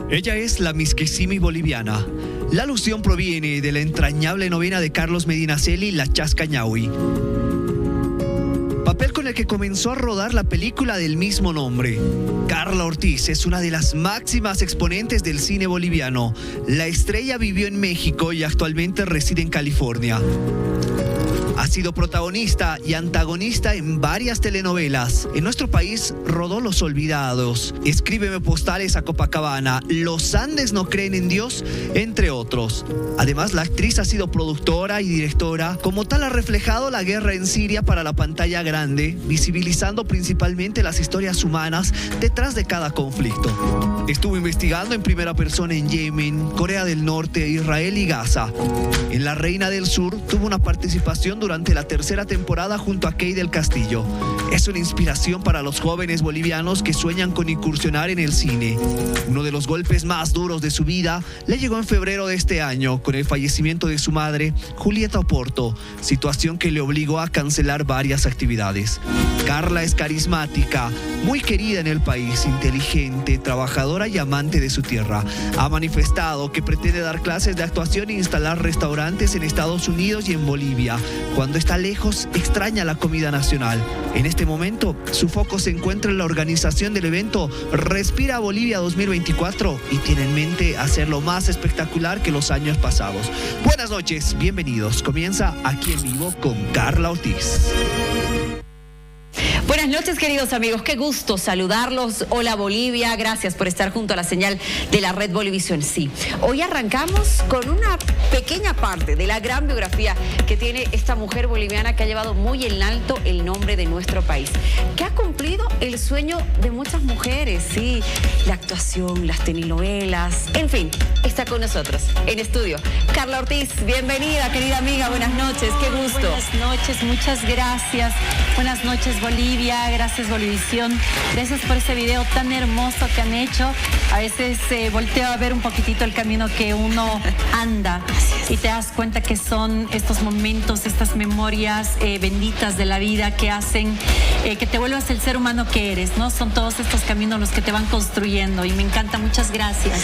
Ella es la Miss Kissimmee boliviana. La alusión proviene de la entrañable novena de Carlos Medinaceli, La Chasca Ñahui, papel con el que comenzó a rodar la película del mismo nombre. Carla Ortiz es una de las máximas exponentes del cine boliviano. La estrella vivió en México y actualmente reside en California. Ha sido protagonista y antagonista en varias telenovelas. En nuestro país rodó Los Olvidados, Escríbeme postales a Copacabana, Los Andes no creen en Dios, entre otros. Además, la actriz ha sido productora y directora. Como tal, ha reflejado la guerra en Siria para la pantalla grande, visibilizando principalmente las historias humanas detrás de cada conflicto. Estuvo investigando en primera persona en Yemen, Corea del Norte, Israel y Gaza. En La Reina del Sur tuvo una participación durante la tercera temporada junto a Key del Castillo. Es una inspiración para los jóvenes bolivianos que sueñan con incursionar en el cine. Uno de los golpes más duros de su vida le llegó en febrero de este año con el fallecimiento de su madre, Julieta Oporto, situación que le obligó a cancelar varias actividades. Carla es carismática, muy querida en el país, inteligente, trabajadora y amante de su tierra. Ha manifestado que pretende dar clases de actuación e instalar restaurantes en Estados Unidos y en Bolivia. Cuando está lejos, extraña la comida nacional. En este momento, su foco se encuentra en la organización del evento Respira Bolivia 2024 y tiene en mente hacerlo más espectacular que los años pasados. Buenas noches, bienvenidos. Comienza Aquí en Vivo con Carla Ortiz. Buenas noches, queridos amigos, qué gusto saludarlos. Hola Bolivia, gracias por estar junto a la señal de la Red Bolivisión. Sí, hoy arrancamos con una pequeña parte de la gran biografía que tiene esta mujer boliviana que ha llevado muy en alto el nombre de nuestro país, que ha cumplido el sueño de muchas mujeres, sí, la actuación, las telenovelas, en fin, está con nosotros en estudio. Carla Ortiz, bienvenida, querida amiga, buenas noches, qué gusto. Buenas noches, muchas gracias. Buenas noches, Bolivia, gracias Bolivisión, gracias por ese video tan hermoso que han hecho. A veces volteo a ver un poquitito el camino que uno anda y te das cuenta que son estos momentos, estas memorias benditas de la vida que hacen que te vuelvas el ser humano que eres, ¿no? Son todos estos caminos los que te van construyendo y me encanta, muchas gracias.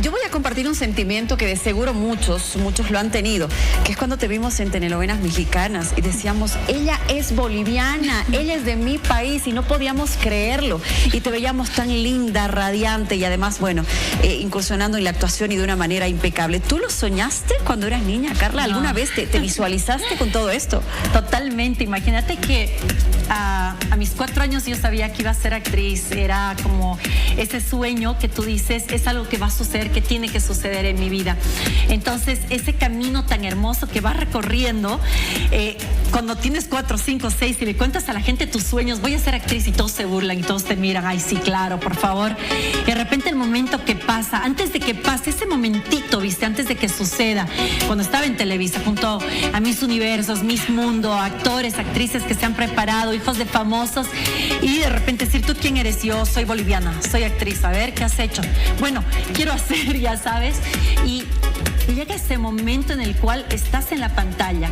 Yo voy a compartir un sentimiento que de seguro muchos lo han tenido, que es cuando te vimos en telenovelas mexicanas y decíamos, ella es boliviana, ella es de mi país y no podíamos creerlo y te veíamos tan linda, radiante y además, bueno, incursionando en la actuación y de una manera impecable. ¿Tú lo soñaste cuando eras niña, Carla? ¿Alguna vez te visualizaste con todo esto? Totalmente, imagínate que a mis 4 años yo sabía que iba a ser actriz, era como ese sueño que tú dices, es algo que va a suceder, que tiene que suceder en mi vida. Entonces, ese camino tan hermoso que vas recorriendo, cuando tienes 4, 5, 6 y le cuentas a la gente tus sueños, voy a ser actriz y todos se burlan y todos te miran, ay sí, claro, por favor. Y de repente el momento que pasa, antes de que pase ese momentito, viste, antes de que suceda, cuando estaba en Televisa junto a Miss Universos, Miss Mundo, actores, actrices que se han preparado, hijos de famosos, y de repente decir, ¿tú quién eres? Yo soy boliviana, soy actriz, a ver, ¿qué has hecho? Bueno, quiero hacer, ya sabes, y llega ese momento en el cual estás en la pantalla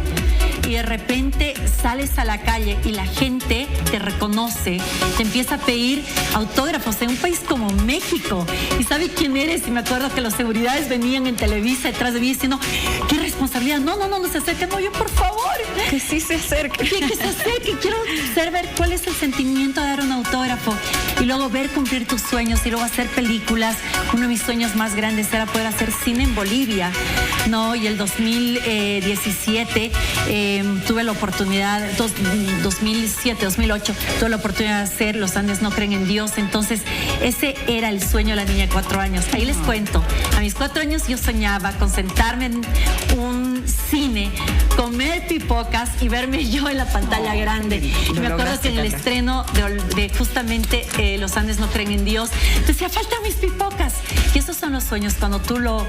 y de repente sales a la calle y la gente te reconoce, te empieza a pedir autógrafos en un país como México y sabe quién eres. Y me acuerdo que los seguridades venían en Televisa detrás de mí diciendo, qué responsabilidad, no se acerquen, no, yo por favor, que sí se acerque, que se acerque, quiero ver cuál es el sentimiento de dar un autógrafo y luego ver cumplir tus sueños y luego hacer películas. Uno de mis sueños más grandes era poder hacer cine en Bolivia, ¿no? Y el 2017 tuve la oportunidad, 2007, 2008, tuve la oportunidad de hacer Los Andes no creen en Dios. Entonces, ese era el sueño de la niña de 4 años. Ahí les cuento, a mis 4 años yo soñaba con sentarme en un cine, comer pipocas y verme yo en la pantalla grande. Y me acuerdo que en el estreno de justamente Los Andes no creen en Dios, decía, faltan mis pipocas. Y esos son los sueños, cuando tú lo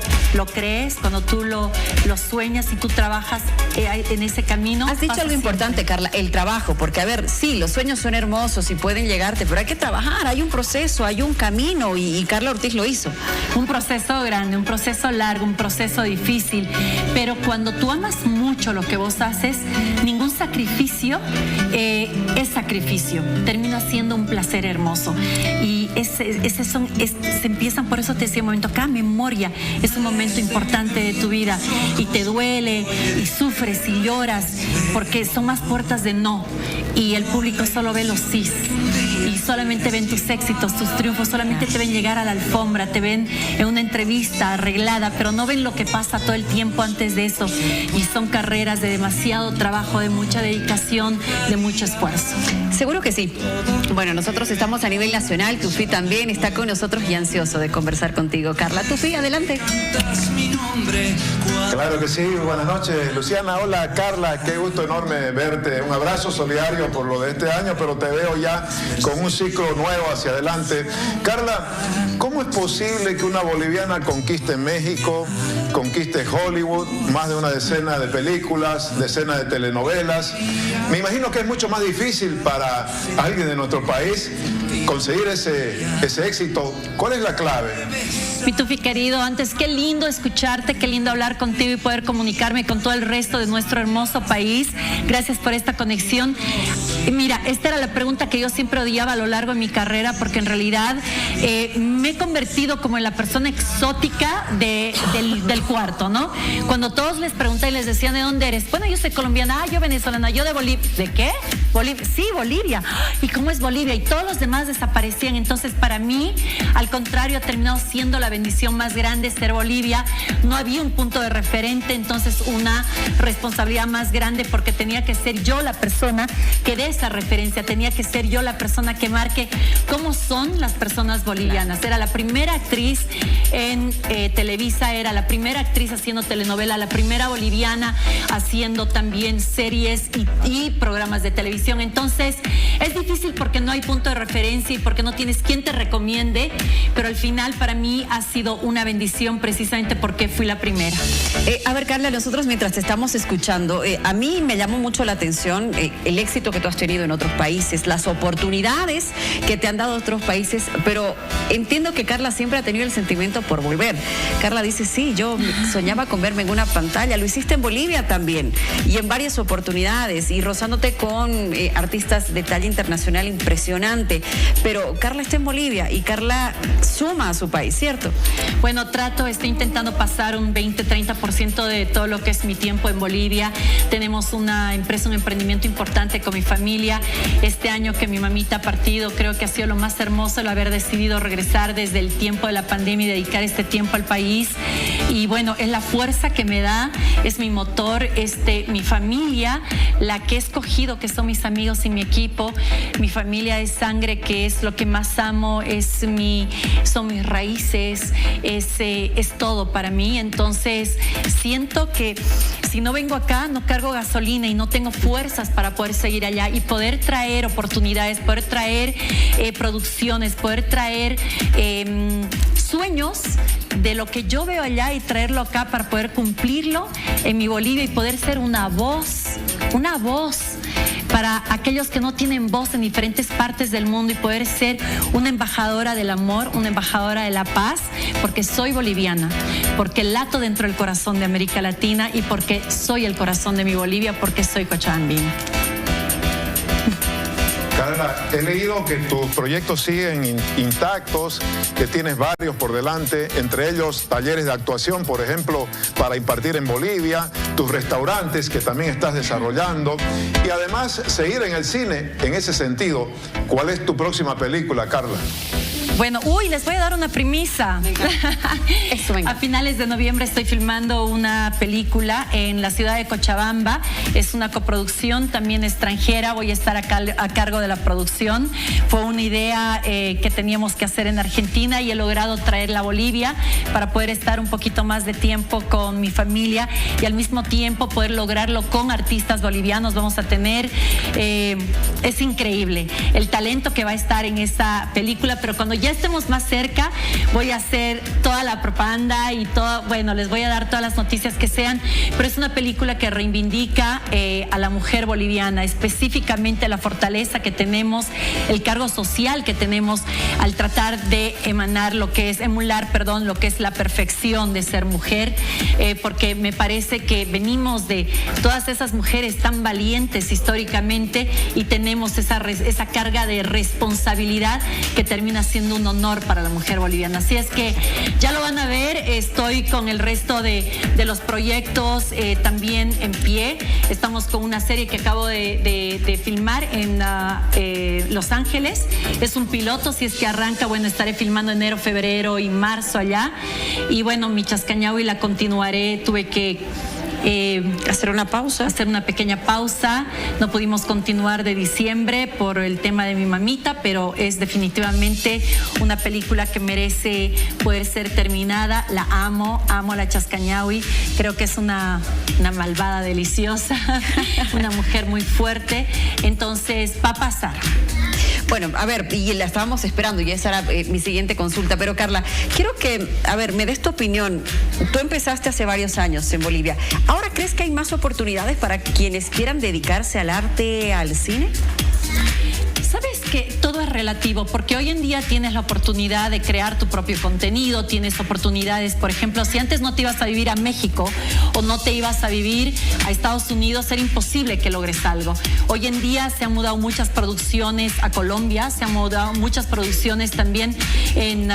crees, cuando tú lo sueñas y tú trabajas en ese camino. Has dicho algo importante, Carla, el trabajo, porque a ver, sí, los sueños son hermosos y pueden llegarte, pero hay que trabajar, hay un proceso, hay un camino y Carla Ortiz lo hizo. Un proceso grande, un proceso largo, un proceso difícil, pero cuando tú amas mucho lo que vos haces, haces, ningún sacrificio es sacrificio. Termina siendo un placer hermoso. Y se empiezan, por eso te decía un momento, cada memoria es un momento importante de tu vida y te duele y sufres y lloras porque son más puertas de no y el público solo ve los sís y solamente ven tus éxitos, tus triunfos, solamente te ven llegar a la alfombra, te ven en una entrevista arreglada, pero no ven lo que pasa todo el tiempo antes de eso, y son carreras de demasiado trabajo, de mucha dedicación, de mucho esfuerzo. Seguro que sí. Bueno, nosotros estamos a nivel nacional, Tufi también está con nosotros y ansioso de conversar contigo. Carla, Tufi, adelante. Claro que sí, buenas noches, Luciana. Hola, Carla, qué gusto enorme verte. Un abrazo solidario por lo de este año, pero te veo ya con un ciclo nuevo hacia adelante. Carla, ¿cómo es posible que una boliviana conquiste México, conquiste Hollywood, más de una decena de películas, decenas de telenovelas? Me imagino que es mucho más difícil para alguien de nuestro país conseguir ese éxito. ¿Cuál es la clave? Mi Tufi querido, antes, qué lindo escucharte, qué lindo hablar contigo y poder comunicarme con todo el resto de nuestro hermoso país. Gracias por esta conexión. Mira, esta era la pregunta que yo siempre odiaba a lo largo de mi carrera, porque en realidad me he convertido como en la persona exótica del cuarto, ¿no? Cuando todos les pregunté y les decían, ¿de dónde eres? Bueno, yo soy colombiana, yo venezolana, yo de Bolivia. ¿De qué? Bolivia. Sí, Bolivia. ¿Y cómo es Bolivia? Y todos los demás desaparecían. Entonces, para mí, al contrario, ha terminado siendo la bendición más grande ser Bolivia. No había un punto de referente, entonces una responsabilidad más grande, porque tenía que ser yo la persona que dé esa referencia, tenía que ser yo la persona que marque cómo son las personas bolivianas. Era la primera actriz en Televisa, era la primera actriz haciendo telenovela, la primera boliviana haciendo también series y programas de televisión. Entonces es difícil porque no hay punto de referencia y porque no tienes quien te recomiende, pero al final para mí ha sido una bendición precisamente porque fui la primera. A ver, Carla, nosotros mientras te estamos escuchando, a mí me llamó mucho la atención el éxito que tú has tenido en otros países, las oportunidades que te han dado otros países, pero entiendo que Carla siempre ha tenido el sentimiento por volver. Carla dice, sí, yo soñaba con verme en una pantalla, lo hiciste en Bolivia también y en varias oportunidades y rozándote con artistas de talla internacional impresionante, pero Carla está en Bolivia y Carla suma a su país, ¿cierto? Bueno, estoy intentando pasar un 20-30% de todo lo que es mi tiempo en Bolivia. Tenemos una empresa, un emprendimiento importante con mi familia. Este año que mi mamita ha partido, creo que ha sido lo más hermoso el haber decidido regresar desde el tiempo de la pandemia y dedicar este tiempo al país. Y bueno, es la fuerza que me da, es mi motor, mi familia, la que he escogido, que son mis amigos y mi equipo. Mi familia es sangre, que es lo que más amo, son mis raíces, es todo para mí. Entonces siento que si no vengo acá, no cargo gasolina y no tengo fuerzas para poder seguir allá y poder traer oportunidades, poder traer producciones, poder traer sueños de lo que yo veo allá y traerlo acá para poder cumplirlo en mi Bolivia y poder ser una voz para aquellos que no tienen voz en diferentes partes del mundo y poder ser una embajadora del amor, una embajadora de la paz, porque soy boliviana, porque lato dentro del corazón de América Latina y porque soy el corazón de mi Bolivia, porque soy cochabambina. Carla, he leído que tus proyectos siguen intactos, que tienes varios por delante, entre ellos talleres de actuación, por ejemplo, para impartir en Bolivia, tus restaurantes que también estás desarrollando y además seguir en el cine en ese sentido. ¿Cuál es tu próxima película, Carla? Bueno, les voy a dar una premisa. Eso, venga. A finales de noviembre estoy filmando una película en la ciudad de Cochabamba. Es una coproducción también extranjera. Voy a estar a cargo de la producción. Fue una idea que teníamos que hacer en Argentina y he logrado traerla a Bolivia para poder estar un poquito más de tiempo con mi familia y al mismo tiempo poder lograrlo con artistas bolivianos. Vamos a tener, es increíble el talento que va a estar en esta película, pero cuando ya estemos más cerca, voy a hacer toda la propaganda y todo, bueno, les voy a dar todas las noticias que sean, pero es una película que reivindica a la mujer boliviana, específicamente la fortaleza que tenemos, el cargo social que tenemos al tratar de emular lo que es la perfección de ser mujer, porque me parece que venimos de todas esas mujeres tan valientes históricamente y tenemos esa carga de responsabilidad que termina siendo un honor para la mujer boliviana. Así es que ya lo van a ver, estoy con el resto de los proyectos también en pie. Estamos con una serie que acabo de filmar en Los Ángeles. Es un piloto, si es que arranca, bueno, estaré filmando enero, febrero y marzo allá. Y bueno, mi Chascañahui la continuaré, tuve que hacer una pequeña pausa. No pudimos continuar de diciembre por el tema de mi mamita, pero es definitivamente una película que merece poder ser terminada. La amo a la Chascañahui. Creo que es una malvada deliciosa, una mujer muy fuerte. Entonces va a pasar. Bueno, a ver, y la estábamos esperando y esa era mi siguiente consulta, pero Carla, quiero que, me des tu opinión. Tú empezaste hace varios años en Bolivia. ¿Ahora crees que hay más oportunidades para quienes quieran dedicarse al arte, al cine? Sabes que todo es relativo, porque hoy en día tienes la oportunidad de crear tu propio contenido, tienes oportunidades, por ejemplo, si antes no te ibas a vivir a México o no te ibas a vivir a Estados Unidos, era imposible que logres algo. Hoy en día se han mudado muchas producciones a Colombia, se han mudado muchas producciones también en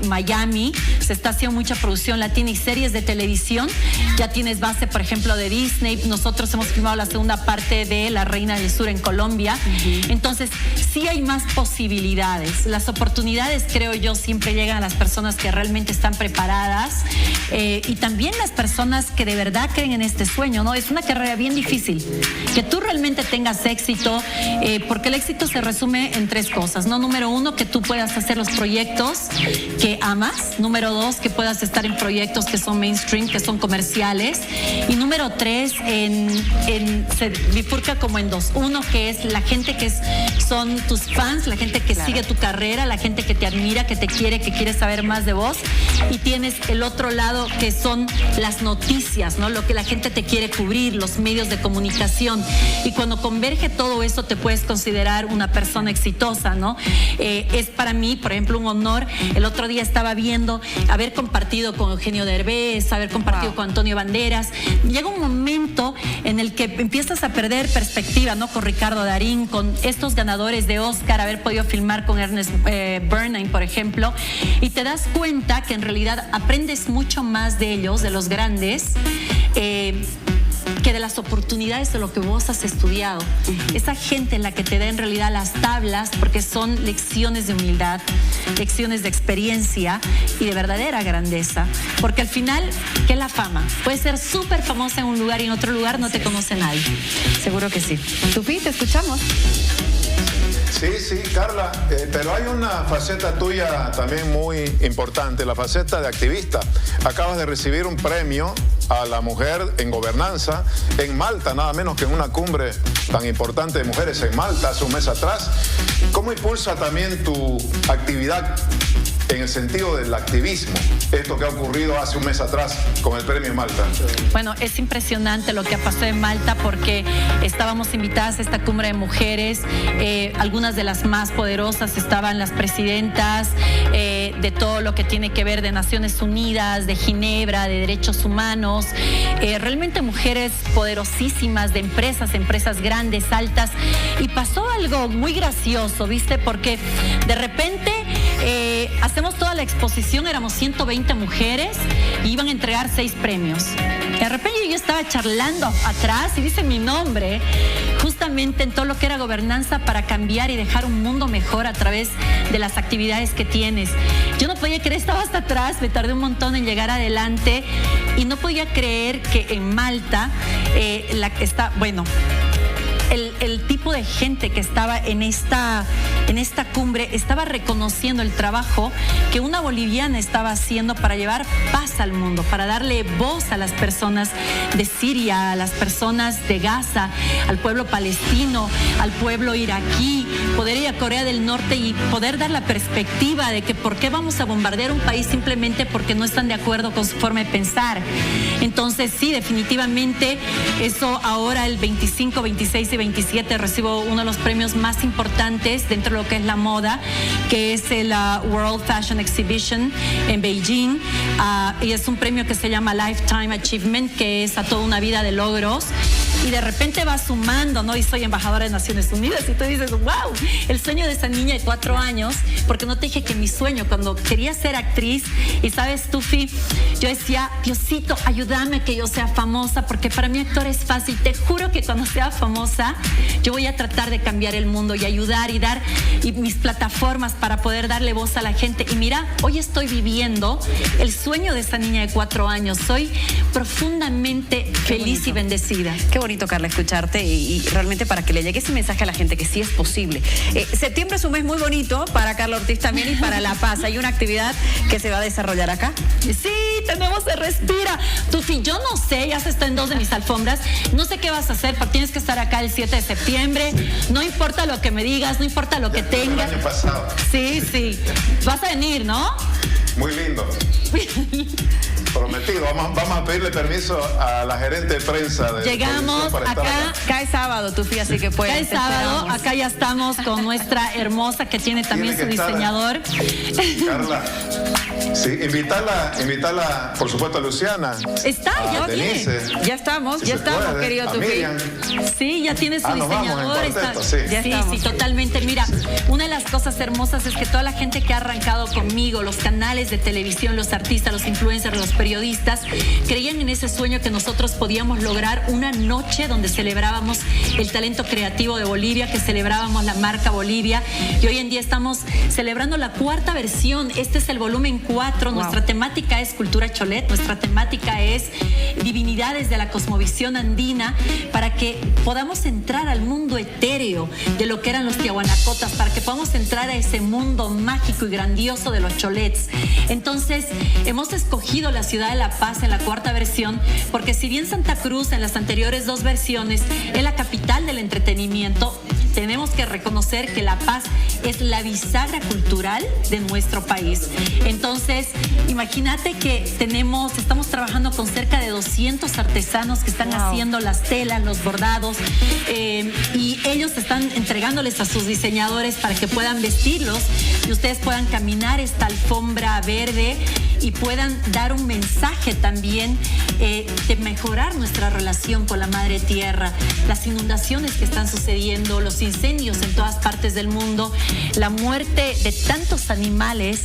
Miami, se está haciendo mucha producción latina y series de televisión. Ya tienes base, por ejemplo, de Disney. Nosotros hemos filmado la segunda parte de La Reina del Sur en Colombia. Entonces, sí hay más posibilidades. Las oportunidades, creo yo, siempre llegan a las personas que realmente están preparadas y también las personas que de verdad creen en este sueño, ¿no? Es una carrera bien difícil. Que tú realmente tengas éxito, porque el éxito se resume en 3 cosas, ¿no? Número 1, que tú puedas hacer los proyectos que amas. Número 2, que puedas estar en proyectos que son mainstream, que son comerciales. Y número 3, se bifurca como en 2. 1, que es la gente que son tus fans, la gente que sigue tu carrera, la gente que te admira, que te quiere, que quiere saber más de vos. Y tienes el otro lado que son las noticias, ¿no? Lo que la gente te quiere cubrir, los medios de comunicación. Y cuando converge todo eso, te puedes considerar una persona exitosa, ¿no? Es para mí, por ejemplo, un honor. El otro día estaba viendo, haber compartido con Eugenio Derbez, haber compartido con Antonio Banderas. Llega un momento en el que empiezas a perder perspectiva, ¿no? Con Ricardo Darín, con estos ganadores de Oscar, haber podido filmar con Ernest Bernheim, por ejemplo, y te das cuenta que en realidad aprendes mucho más de ellos, de los grandes, que de las oportunidades de lo que vos has estudiado. Esa gente en la que te da en realidad las tablas, porque son lecciones de humildad, lecciones de experiencia y de verdadera grandeza. Porque al final, ¿qué es la fama? Puedes ser súper famosa en un lugar y en otro lugar no te conoce nadie. Seguro que sí. Tufi, te escuchamos. Sí, Carla, pero hay una faceta tuya también muy importante, la faceta de activista. Acabas de recibir un premio a la mujer en gobernanza en Malta, nada menos que en una cumbre tan importante de mujeres en Malta hace un mes atrás. ¿Cómo impulsa también tu actividad en el sentido del activismo, esto que ha ocurrido hace un mes atrás con el premio en Malta? Bueno, es impresionante lo que ha pasado en Malta, porque estábamos invitadas a esta cumbre de mujeres, algunas de las más poderosas, estaban las presidentas de todo lo que tiene que ver de Naciones Unidas, de Ginebra, de derechos humanos, realmente mujeres poderosísimas, de empresas grandes, altas, y pasó algo muy gracioso, ¿viste? Porque de repente hacemos toda la exposición, éramos 120 mujeres y iban a entregar 6 premios. De repente yo estaba charlando atrás y dice mi nombre, justamente en todo lo que era gobernanza para cambiar y dejar un mundo mejor a través de las actividades que tienes. Yo no podía creer, estaba hasta atrás, me tardé un montón en llegar adelante y no podía creer que en Malta el tipo de gente que estaba en esta en esta cumbre estaba reconociendo el trabajo que una boliviana estaba haciendo para llevar paz al mundo, para darle voz a las personas de Siria, a las personas de Gaza, al pueblo palestino, al pueblo iraquí, poder ir a Corea del Norte y poder dar la perspectiva de que por qué vamos a bombardear un país simplemente porque no están de acuerdo con su forma de pensar. Entonces sí, definitivamente eso ahora el 25, 26 y 27 recibo uno de los premios más importantes dentro de lo que es la moda, que es el World Fashion Exhibition en Beijing, y es un premio que se llama Lifetime Achievement, que es a toda una vida de logros. Y de repente va sumando, ¿no? Y soy embajadora de Naciones Unidas y tú dices, wow, el sueño de esa niña de 4 años, porque no te dije que mi sueño cuando quería ser actriz, y sabes, Tufi, yo decía, Diosito, ayúdame a que yo sea famosa, porque para mí actor es fácil. Te juro que cuando sea famosa, yo voy a tratar de cambiar el mundo y ayudar y dar mis plataformas para poder darle voz a la gente. Y mira, hoy estoy viviendo el sueño de esa niña de 4 años. Soy profundamente feliz y bendecida. Qué bonito, Carla, escucharte y realmente para que le llegue ese mensaje a la gente que sí es posible. Septiembre es un mes muy bonito para Carla Ortiz también y para La Paz. Hay una actividad que se va a desarrollar acá. Sí, tenemos Se Respira. Tufi, yo no sé, ya se está en 2 de mis alfombras. No sé qué vas a hacer, pero tienes que estar acá el 7 de septiembre. No importa lo que me digas, no importa lo que tengas. El año pasado. Sí, sí. Vas a venir, ¿no? Muy lindo. Prometido. Vamos a pedirle permiso a la gerente de prensa de Llegamos para estar acá. Cae sábado, Tufi, así que puedes. Cae sábado, acá ya estamos con nuestra hermosa que tiene también su diseñador. Carla, sí, invitarla, por supuesto, a Luciana. Está, ya viene. Ya estamos, querido Tufi. Sí, ya tiene su diseñador. Sí, Totalmente. Mira, una de las cosas hermosas es que toda la gente que ha arrancado conmigo, los canales de televisión, los artistas, los influencers, los periodistas, creían en ese sueño que nosotros podíamos lograr una noche donde celebrábamos el talento creativo de Bolivia, que celebrábamos la marca Bolivia, y hoy en día estamos celebrando la 4ª versión. Este es el volumen 4. Wow. Nuestra temática es cultura cholet, nuestra temática es divinidades de la cosmovisión andina, para que podamos entrar al mundo etéreo de lo que eran los tiahuanacotas, para que podamos entrar a ese mundo mágico y grandioso de los cholets. Entonces, hemos escogido la ciudad de La Paz en la 4ª versión, porque si bien Santa Cruz en las anteriores 2 versiones es la capital del entretenimiento, tenemos que reconocer que La Paz es la bisagra cultural de nuestro país. Entonces, imagínate que estamos trabajando con cerca de 200 artesanos que están haciendo las telas, los bordados, y ellos están entregándoles a sus diseñadores para que puedan vestirlos y ustedes puedan caminar esta alfombra verde y puedan dar un mensaje también de mejorar nuestra relación con la madre tierra, las inundaciones que están sucediendo, los incendios en todas partes del mundo, la muerte de tantos animales.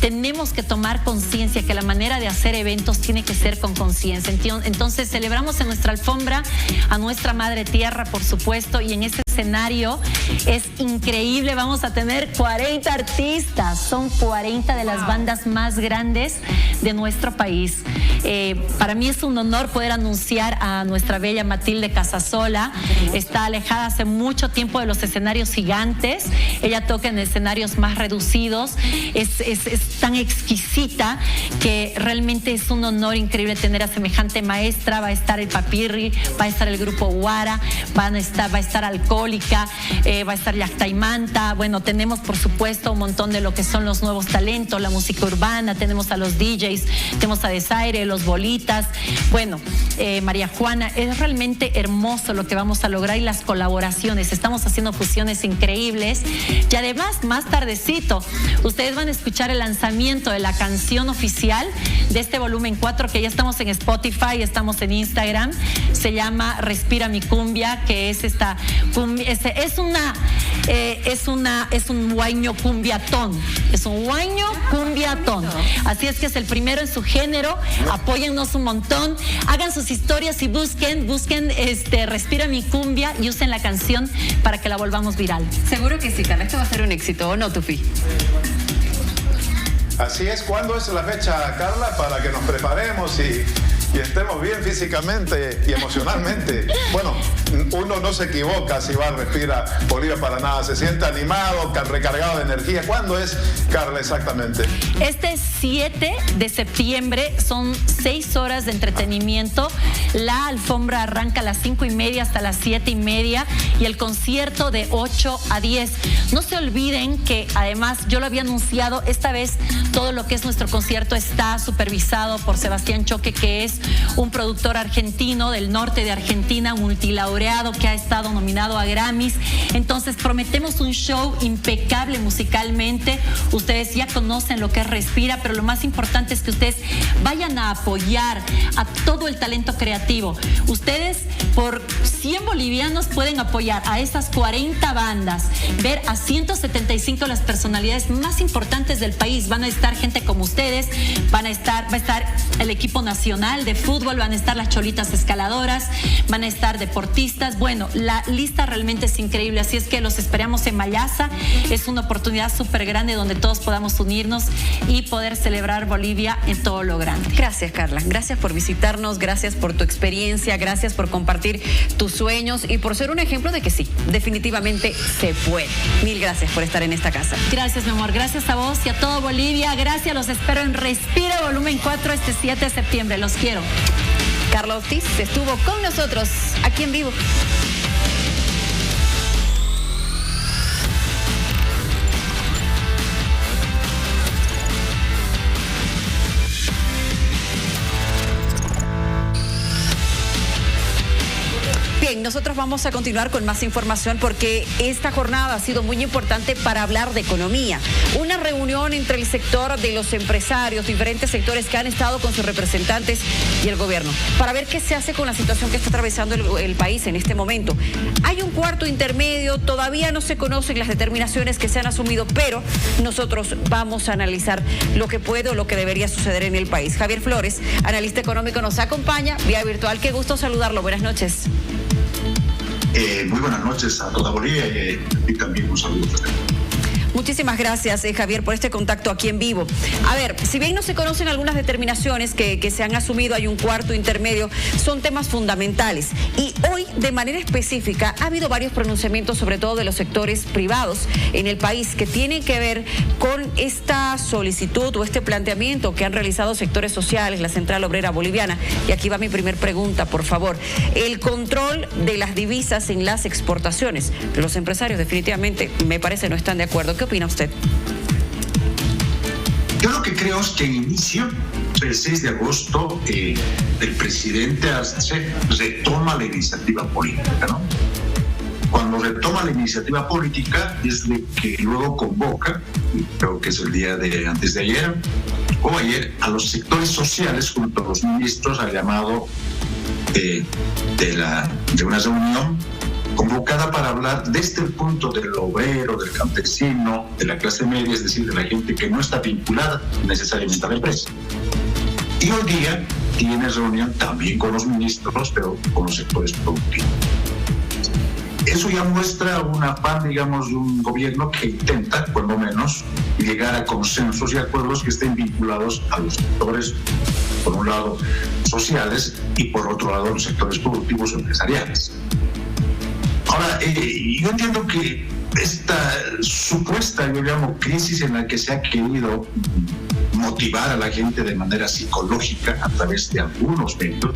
Tenemos que tomar conciencia que la manera de hacer eventos tiene que ser con conciencia. Entonces celebramos en nuestra alfombra a nuestra madre tierra, por supuesto, y en este escenario es increíble. Vamos a tener 40 artistas, son 40 de las bandas más grandes de nuestro país. Para mí es un honor poder anunciar a nuestra bella Matilde Casasola. Está alejada hace mucho tiempo de los escenarios gigantes. Ella toca en escenarios más reducidos. Es tan exquisita que realmente es un honor increíble tener a semejante maestra. Va a estar el Papirri, va a estar el grupo Guara, va a estar Alcohólica, va a estar Yactaimanta. Bueno, tenemos por supuesto un montón de lo que son los nuevos talentos, la música urbana, tenemos a los DJs, tenemos a Desaire, los Bolitas, bueno, María Juana. Es realmente hermoso lo que vamos a lograr y las colaboraciones. Estamos haciendo fusiones increíbles y además más tardecito ustedes van a escuchar el lanzamiento de la canción oficial de este volumen 4, que ya estamos en Spotify, estamos en Instagram. Se llama Respira mi cumbia, que es esta cumbia, es un huayño cumbiatón, es un huayño cumbiatón. Así es que es el primero en su género. Apóyennos un montón, hagan sus historias y busquen Respira mi cumbia y usen la canción para que la volvamos viral. Seguro que sí, Carla, esto va a ser un éxito, ¿o no, Tufi? Así es. ¿Cuándo es la fecha, Carla, para que nos preparemos y estemos bien físicamente y emocionalmente. Bueno, uno no se equivoca si va a Respira Bolivia para nada. Se siente animado, recargado de energía. ¿Cuándo es, Carla, exactamente? Este 7 de septiembre son 6 horas de entretenimiento. La alfombra arranca a las 5:30 hasta las 7:30 y el concierto de 8 a 10. No se olviden que además yo lo había anunciado, esta vez todo lo que es nuestro concierto está supervisado por Sebastián Choque, que es un productor argentino del norte de Argentina, multilaureado, que ha estado nominado a Grammys. Entonces prometemos un show impecable musicalmente. Ustedes ya conocen lo que es Respira, pero lo más importante es que ustedes vayan a apoyar a todo el talento creativo. Ustedes por 100 bolivianos pueden apoyar a esas 40 bandas, ver a 175 las personalidades más importantes del país. Van a estar gente como ustedes, va a estar el equipo nacional de fútbol, van a estar las cholitas escaladoras, van a estar deportistas. Bueno, la lista realmente es increíble, así es que los esperamos en Mayasa. Es una oportunidad súper grande donde todos podamos unirnos y poder celebrar Bolivia en todo lo grande. Gracias, Carla. Gracias por visitarnos, gracias por tu experiencia, gracias por compartir tus sueños y por ser un ejemplo de que sí, definitivamente se puede. Mil gracias por estar en esta casa. Gracias, mi amor. Gracias a vos y a todo Bolivia. Gracias, los espero en Respira Volumen 4 este 7 de septiembre. Los quiero. Carla Ortiz estuvo con nosotros aquí en vivo. Bien, nosotros vamos a continuar con más información porque esta jornada ha sido muy importante para hablar de economía. Una reunión entre el sector de los empresarios, diferentes sectores que han estado con sus representantes y el gobierno, para ver qué se hace con la situación que está atravesando el país en este momento. Hay un cuarto intermedio, todavía no se conocen las determinaciones que se han asumido, pero nosotros vamos a analizar lo que puede o lo que debería suceder en el país. Javier Flores, analista económico, nos acompaña vía virtual. Qué gusto saludarlo. Buenas noches. Muy buenas noches a toda Bolivia y también un saludo. Muchísimas gracias, Javier, por este contacto aquí en vivo. A ver, si bien no se conocen algunas determinaciones que se han asumido, hay un cuarto intermedio, son temas fundamentales. Y hoy, de manera específica, ha habido varios pronunciamientos, sobre todo de los sectores privados en el país, que tienen que ver con esta solicitud o este planteamiento que han realizado sectores sociales, la Central Obrera Boliviana. Y aquí va mi primer pregunta, por favor. El control de las divisas en las exportaciones. Los empresarios definitivamente, me parece, no están de acuerdo. ¿Qué opina usted? Yo lo que creo es que en inicio, el 6 de agosto, el presidente Arce retoma la iniciativa política, ¿no? Cuando retoma la iniciativa política es de que luego convoca, creo que es el día de antes de ayer o ayer, a los sectores sociales junto a los ministros al llamado de una reunión convocada para hablar desde el punto del obrero, del campesino, de la clase media, es decir, de la gente que no está vinculada necesariamente a la empresa. Y hoy día tiene reunión también con los ministros, pero con los sectores productivos. Eso ya muestra un afán, digamos, de un gobierno que intenta, por lo menos, llegar a consensos y acuerdos que estén vinculados a los sectores, por un lado, sociales y por otro lado, los sectores productivos o empresariales. Ahora, yo entiendo que esta supuesta, yo llamo, crisis en la que se ha querido motivar a la gente de manera psicológica a través de algunos medios,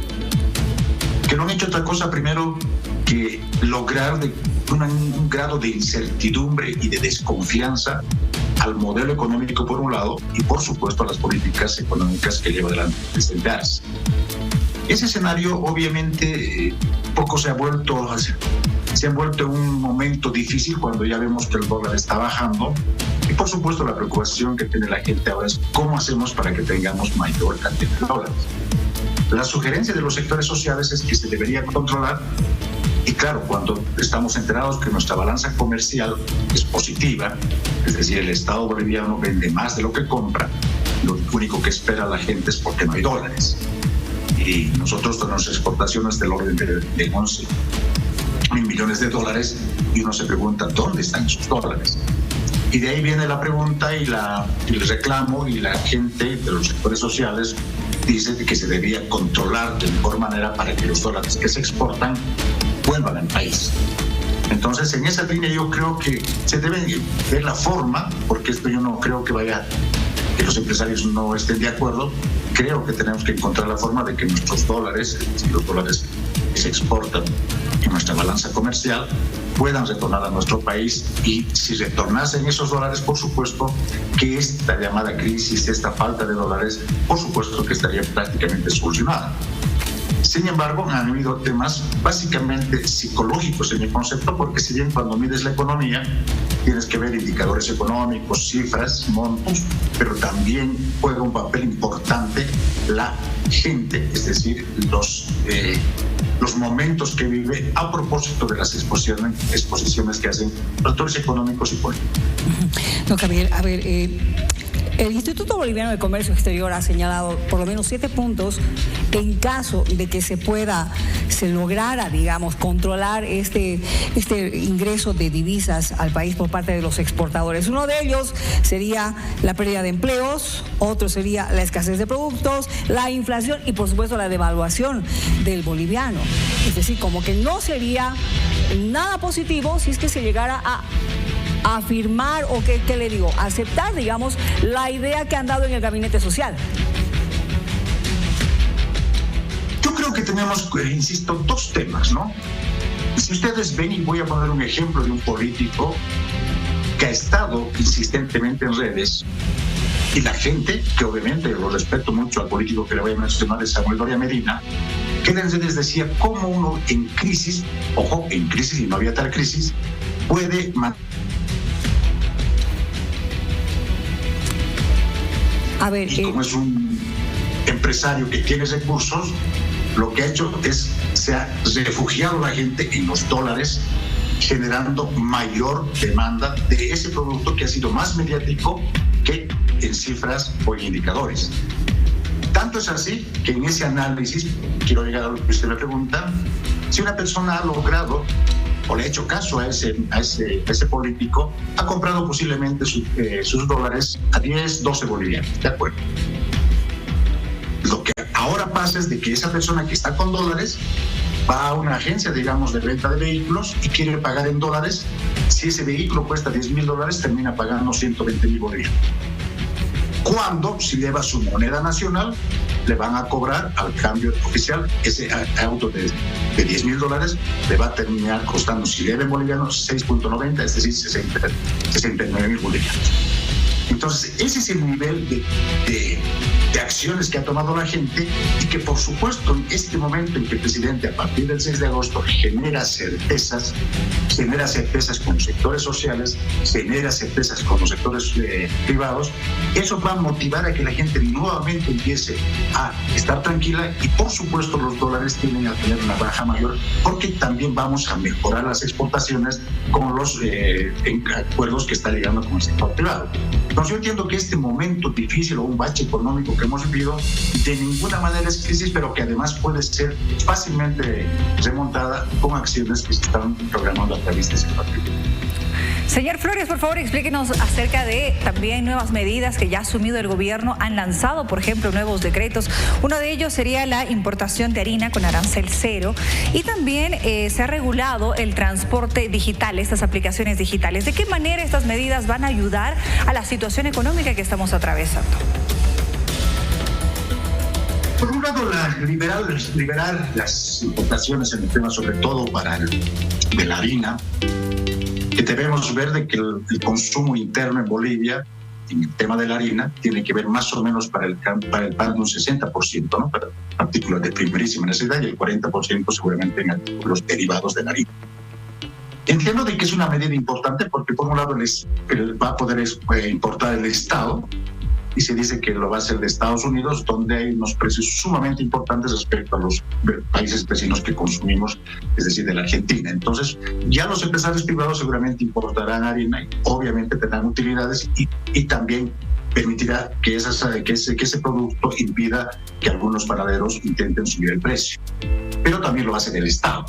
que no han hecho otra cosa primero que lograr un grado de incertidumbre y de desconfianza al modelo económico por un lado y por supuesto a las políticas económicas que lleva adelante el presidente Arce. Ese escenario obviamente poco se ha vuelto en un momento difícil cuando ya vemos que el dólar está bajando y por supuesto la preocupación que tiene la gente ahora es cómo hacemos para que tengamos mayor cantidad de dólares. La sugerencia de los sectores sociales es que se debería controlar y claro, cuando estamos enterados que nuestra balanza comercial es positiva, es decir, el Estado boliviano vende más de lo que compra, lo único que espera la gente es porque no hay dólares. Y nosotros tenemos exportaciones del orden de 11 mil millones de dólares y uno se pregunta dónde están esos dólares. Y de ahí viene la pregunta y el reclamo y la gente de los sectores sociales dice que se debía controlar de mejor manera para que los dólares que se exportan vuelvan al país. Entonces, en esa línea yo creo que se debe ver la forma, porque esto yo no creo que que los empresarios no estén de acuerdo. Creo que tenemos que encontrar la forma de que nuestros dólares, los dólares que se exportan en nuestra balanza comercial, puedan retornar a nuestro país, y si retornasen esos dólares, por supuesto que esta llamada crisis, esta falta de dólares, por supuesto que estaría prácticamente solucionada. Sin embargo, han habido temas básicamente psicológicos en el concepto, porque si bien cuando mides la economía tienes que ver indicadores económicos, cifras, montos, pero también juega un papel importante la gente, es decir, los momentos que vive a propósito de las exposiciones que hacen actores económicos y políticos. No, Gabriel, a ver, el Instituto Boliviano de Comercio Exterior ha señalado por lo menos 7 puntos en caso de que se lograra, digamos, controlar este ingreso de divisas al país por parte de los exportadores. Uno de ellos sería la pérdida de empleos, otro sería la escasez de productos, la inflación y, por supuesto, la devaluación del boliviano. Es decir, como que no sería nada positivo si es que se llegara a afirmar o ¿qué le digo? Aceptar, digamos, la idea que han dado en el gabinete social. Yo creo que tenemos, insisto, 2 temas, ¿no? Si ustedes ven, y voy a poner un ejemplo de un político que ha estado insistentemente en redes, y la gente, que obviamente lo respeto mucho al político que le voy a mencionar, es Samuel Doria Medina, que en redes decía cómo uno en crisis, ojo, en crisis y no había tal crisis, puede y como es un empresario que tiene recursos, lo que ha hecho es, se ha refugiado la gente en los dólares, generando mayor demanda de ese producto que ha sido más mediático que en cifras o en indicadores. Tanto es así que en ese análisis, quiero llegar a lo que usted me pregunta, si una persona ha logrado o le ha hecho caso a ese político, ha comprado posiblemente sus dólares a 10, 12 bolivianos, ¿de acuerdo? Lo que ahora pasa es de que esa persona que está con dólares va a una agencia, digamos, de venta de vehículos y quiere pagar en dólares. Si ese vehículo cuesta $10,000, termina pagando 120,000 bolivianos. Cuando, si lleva su moneda nacional, le van a cobrar al cambio oficial, ese auto de $10,000 le va a terminar costando, si debe en bolivianos, 6.90, es decir, 69,000 bolivianos. Entonces, ese es el nivel de acciones que ha tomado la gente, y que, por supuesto, en este momento en que el presidente, a partir del 6 de agosto, genera certezas con los sectores sociales, genera certezas con los sectores privados, eso va a motivar a que la gente nuevamente empiece a estar tranquila, y, por supuesto, los dólares tienden a tener una baja mayor, porque también vamos a mejorar las exportaciones con los acuerdos que está llegando con el sector privado. Entonces, yo entiendo que este momento difícil o un bache económico que hemos vivido de ninguna manera es crisis, pero que además puede ser fácilmente remontada con acciones que se están programando a través de ese partido. Señor Flores, por favor, explíquenos acerca de también nuevas medidas que ya ha asumido el gobierno. Han lanzado, por ejemplo, nuevos decretos. Uno de ellos sería la importación de harina con arancel cero, y también se ha regulado el transporte digital, estas aplicaciones digitales. ¿De qué manera estas medidas van a ayudar a la situación económica que estamos atravesando? Por un lado, liberar las importaciones en el tema, sobre todo de la harina, que debemos ver de que el consumo interno en Bolivia, en el tema de la harina, tiene que ver más o menos para el pan de un 60%, ¿no? Para artículos de primerísima necesidad, y el 40% seguramente en artículos derivados de la harina. Entiendo de que es una medida importante porque, por un lado, va a poder importar el Estado, y se dice que lo va a hacer de Estados Unidos, donde hay unos precios sumamente importantes respecto a los países vecinos que consumimos, es decir, de la Argentina. Entonces, ya los empresarios privados seguramente importarán harina, y obviamente tendrán utilidades, y también permitirá que ese producto impida que algunos panaderos intenten subir el precio. Pero también lo hace el Estado.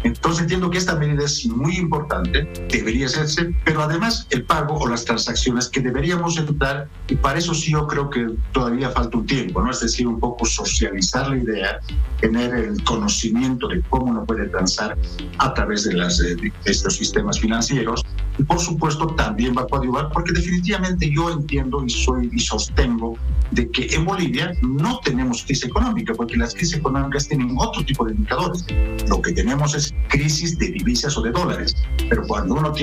Entonces entiendo que esta medida es muy importante, debería hacerse, pero además el pago o las transacciones que deberíamos entrar, y para eso sí yo creo que todavía falta un tiempo, ¿no? Es decir, un poco socializar la idea, tener el conocimiento de cómo uno puede transar a través de estos sistemas financieros, y por supuesto también va a coadyuvar, porque definitivamente yo entiendo y sostengo de que en Bolivia no tenemos crisis económica, porque las crisis económicas tienen otro tipo de indicadores. Lo que tenemos es crisis de divisas o de dólares, pero cuando uno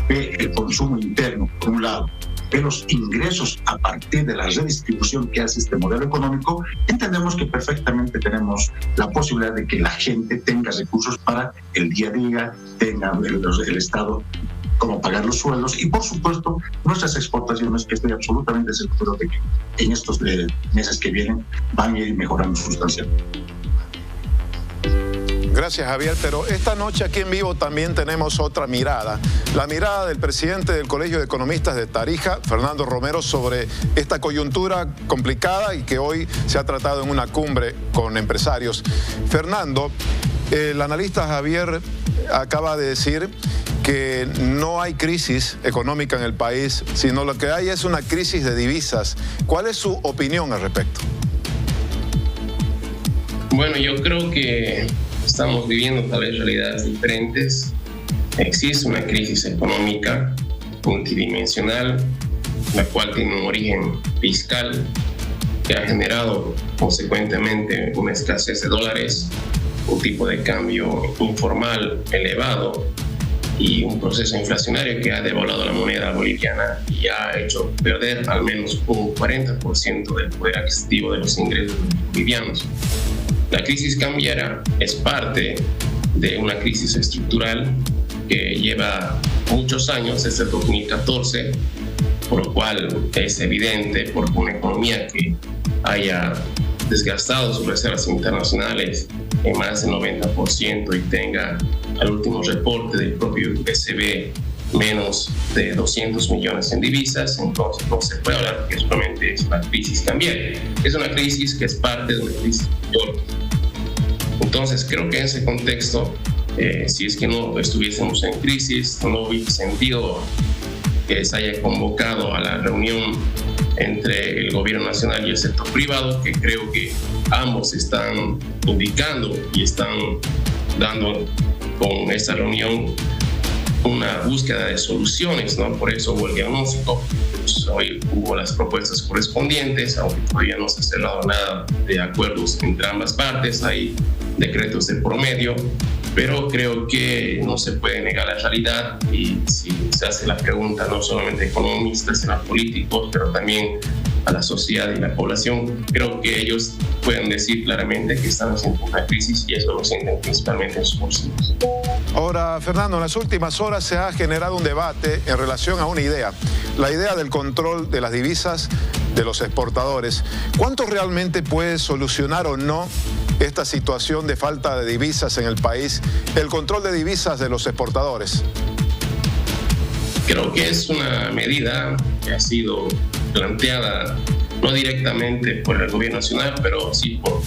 ve el consumo interno, por un lado, ve los ingresos a partir de la redistribución que hace este modelo económico, entendemos que perfectamente tenemos la posibilidad de que la gente tenga recursos para el día a día, tenga el Estado como pagar los sueldos y, por supuesto, nuestras exportaciones, que estoy absolutamente seguro de que en estos meses que vienen van a ir mejorando sustancialmente. Gracias, Javier, pero esta noche aquí en vivo también tenemos otra mirada, la mirada del presidente del Colegio de Economistas de Tarija, Fernando Romero, sobre esta coyuntura complicada y que hoy se ha tratado en una cumbre con empresarios. Fernando, el analista Javier acaba de decir que no hay crisis económica en el país, sino lo que hay es una crisis de divisas. ¿Cuál es su opinión al respecto? Bueno, yo creo que estamos viviendo tal vez realidades diferentes. Existe una crisis económica multidimensional, la cual tiene un origen fiscal que ha generado consecuentemente una escasez de dólares, un tipo de cambio informal elevado y un proceso inflacionario que ha devaluado la moneda boliviana y ha hecho perder al menos un 40% del poder adquisitivo de los ingresos bolivianos. La crisis cambiaria es parte de una crisis estructural que lleva muchos años, desde el 2014, por lo cual es evidente, por una economía que haya desgastado sus reservas internacionales en más del 90% y tenga al último reporte del propio BCB menos de 200 millones en divisas, entonces no se puede hablar que solamente es una crisis cambiaria. Es una crisis que es parte de una crisis mayor. Entonces creo que en ese contexto, si es que no estuviésemos en crisis, no hubiese sentido que se haya convocado a la reunión entre el gobierno nacional y el sector privado, que creo que ambos están indicando y están dando con esta reunión una búsqueda de soluciones, ¿no? Por eso hubo el diagnóstico, pues hoy hubo las propuestas correspondientes, aunque todavía no se ha cerrado nada de acuerdos entre ambas partes, hay decretos de promedio, pero creo que no se puede negar la realidad y si se hace la pregunta no solamente a economistas, sino a políticos, pero también a la sociedad y la población, creo que ellos pueden decir claramente que estamos en una crisis y eso lo sienten principalmente en sus bolsillos. Ahora, Fernando, en las últimas horas se ha generado un debate en relación a una idea, la idea del control de las divisas de los exportadores. ¿Cuánto realmente puede solucionar o no esta situación de falta de divisas en el país, el control de divisas de los exportadores? Creo que es una medida que ha sido planteada no directamente por el gobierno nacional, pero sí por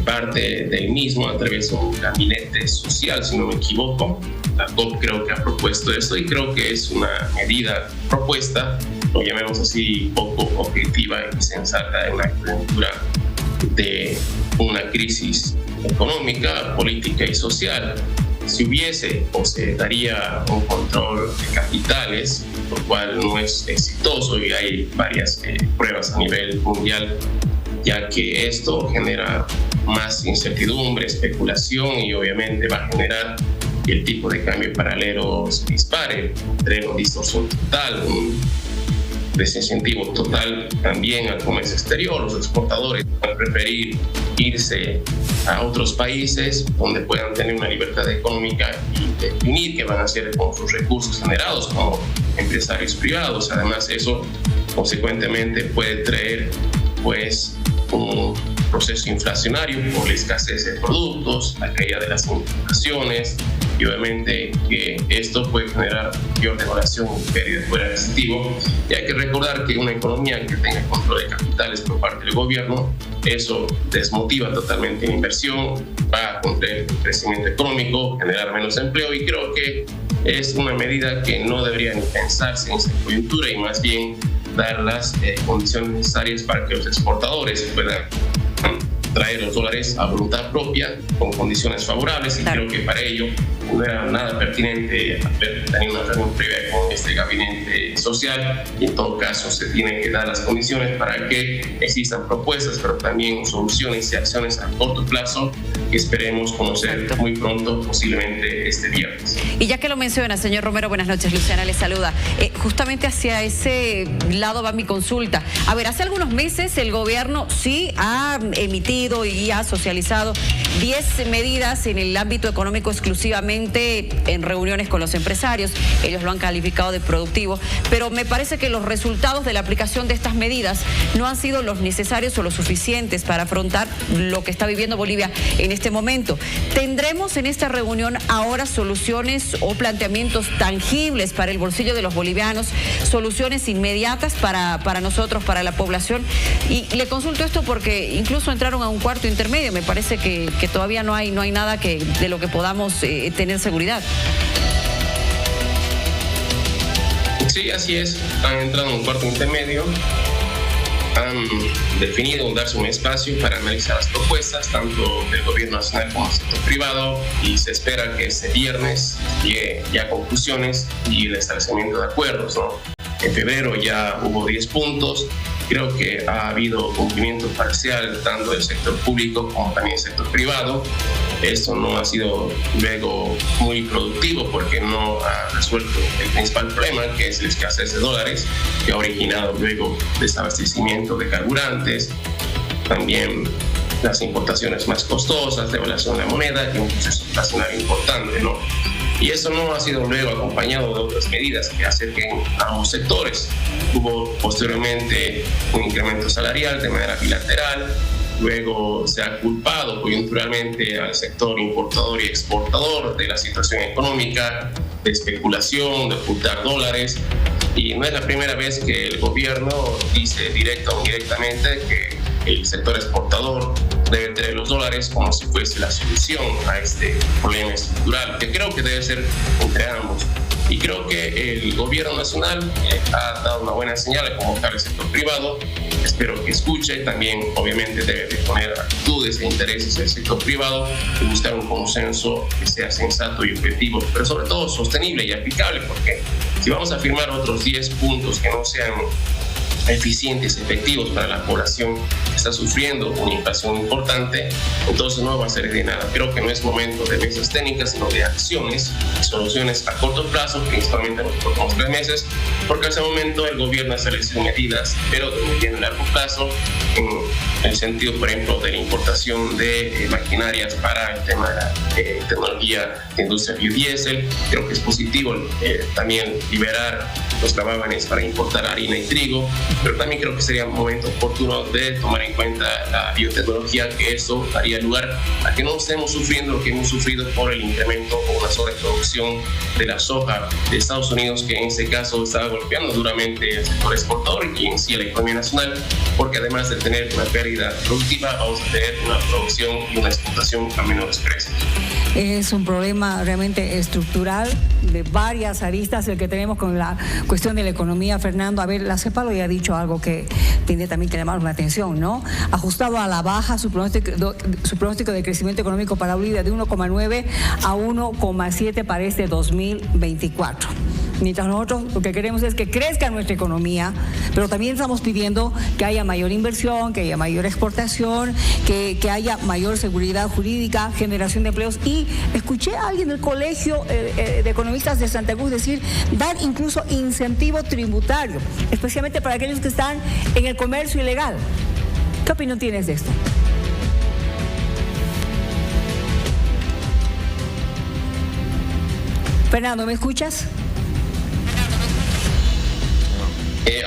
parte del mismo a través de un gabinete social, si no me equivoco. La COP creo que ha propuesto esto y creo que es una medida propuesta, lo llamemos así, poco objetiva y sensata en la coyuntura de una crisis económica, política y social. Si hubiese o se daría un control de capitales, lo cual no es exitoso y hay varias pruebas a nivel mundial, ya que esto genera más incertidumbre, especulación y obviamente va a generar que el tipo de cambio paralelo se dispare, entre una distorsión total, un desincentivo total también al comercio exterior. Los exportadores van a preferir irse a otros países donde puedan tener una libertad económica y definir qué van a hacer con sus recursos generados como empresarios privados. Además, eso consecuentemente puede traer pues un proceso inflacionario por la escasez de productos, la caída de las importaciones, y obviamente que esto puede generar mayor devaluación y pérdida de poder adquisitivo. Y hay que recordar que una economía que tenga control de capitales por parte del gobierno, eso desmotiva totalmente la inversión, va a contraer el crecimiento económico, generar menos empleo, y creo que es una medida que no debería ni pensarse en esta coyuntura y más bien dar las condiciones necesarias para que los exportadores puedan traer los dólares a voluntad propia con condiciones favorables, y creo que para ello no era nada pertinente haber tenido una reunión previa con este gabinete social, y en todo caso se tienen que dar las condiciones para que existan propuestas, pero también soluciones y acciones a corto plazo que esperemos conocer muy pronto, posiblemente este viernes. Y ya que lo menciona, señor Romero, buenas noches, Luciana le saluda. Justamente hacia ese lado va mi consulta. A ver, hace algunos meses el gobierno sí ha emitido y ha socializado 10 medidas en el ámbito económico exclusivamente en reuniones con los empresarios. Ellos lo han calificado de productivo, pero me parece que los resultados de la aplicación de estas medidas no han sido los necesarios o los suficientes para afrontar lo que está viviendo Bolivia en este momento. ¿Tendremos en esta reunión ahora soluciones o planteamientos tangibles para el bolsillo de los bolivianos, soluciones inmediatas para nosotros, para la población? Y le consulto esto porque incluso entraron a un cuarto intermedio. Me parece que todavía no hay nada de lo que podamos tener seguridad. Sí, así es. Han entrado en un cuarto intermedio. Han definido darse un espacio para analizar las propuestas, tanto del gobierno nacional como del sector privado, y se espera que este viernes llegue ya a conclusiones y el establecimiento de acuerdos, ¿no? En febrero ya hubo 10 puntos. Creo que ha habido cumplimiento parcial tanto del sector público como también del sector privado. Esto no ha sido luego muy productivo porque no ha resuelto el principal problema, que es la escasez de dólares, que ha originado luego desabastecimiento de carburantes, también las importaciones más costosas, devaluación de la moneda y un proceso inflacionario importante, ¿no? Y eso no ha sido luego acompañado de otras medidas que acerquen a ambos sectores. Hubo posteriormente un incremento salarial de manera bilateral, luego se ha culpado coyunturalmente al sector importador y exportador de la situación económica, de especulación, de ocultar dólares, y no es la primera vez que el gobierno dice directa o indirectamente que el sector exportador debe tener los dólares como si fuese la solución a este problema estructural, que creo que debe ser entre ambos. Y creo que el gobierno nacional ha dado una buena señal al convocar al sector privado. Espero que escuche. También, obviamente, debe de poner actitudes e intereses del sector privado y buscar un consenso que sea sensato y objetivo, pero sobre todo sostenible y aplicable, porque si vamos a firmar otros 10 puntos que no sean eficientes, efectivos para la población que está sufriendo una inflación importante, entonces no va a servir de nada. Creo que no es momento de mesas técnicas, sino de acciones y soluciones a corto plazo, principalmente en los próximos 3 meses, porque en ese momento el gobierno ha establecido medidas, pero de mediano y largo plazo, en el sentido, por ejemplo, de la importación de maquinarias para el tema de tecnología de industria biodiesel. Creo que es positivo también liberar los gravámenes para importar harina y trigo, pero también creo que sería un momento oportuno de tomar en cuenta la biotecnología, que eso daría lugar a que no estemos sufriendo lo que hemos sufrido por el incremento o una sobreproducción de la soja de Estados Unidos, que en este caso está golpeando duramente el sector exportador y en sí a la economía nacional, porque además de tener una pérdida productiva, vamos a tener una producción y una exportación a menores precios. Es un problema realmente estructural de varias aristas el que tenemos con la cuestión de la economía. Fernando, a ver, la CEPAL hoy ha dicho algo que tiene también que llamar la atención, ¿no? Ajustado a la baja su pronóstico de crecimiento económico para Bolivia de 1,9 a 1,7 para este 2024. Mientras nosotros lo que queremos es que crezca nuestra economía, pero también estamos pidiendo que haya mayor inversión, que haya mayor exportación, que haya mayor seguridad jurídica, generación de empleos. Y escuché a alguien del Colegio de Economistas de Santa Cruz decir dar incluso incentivo tributario, especialmente para aquellos que están en el comercio ilegal. ¿Qué opinión tienes de esto? Fernando, ¿me escuchas?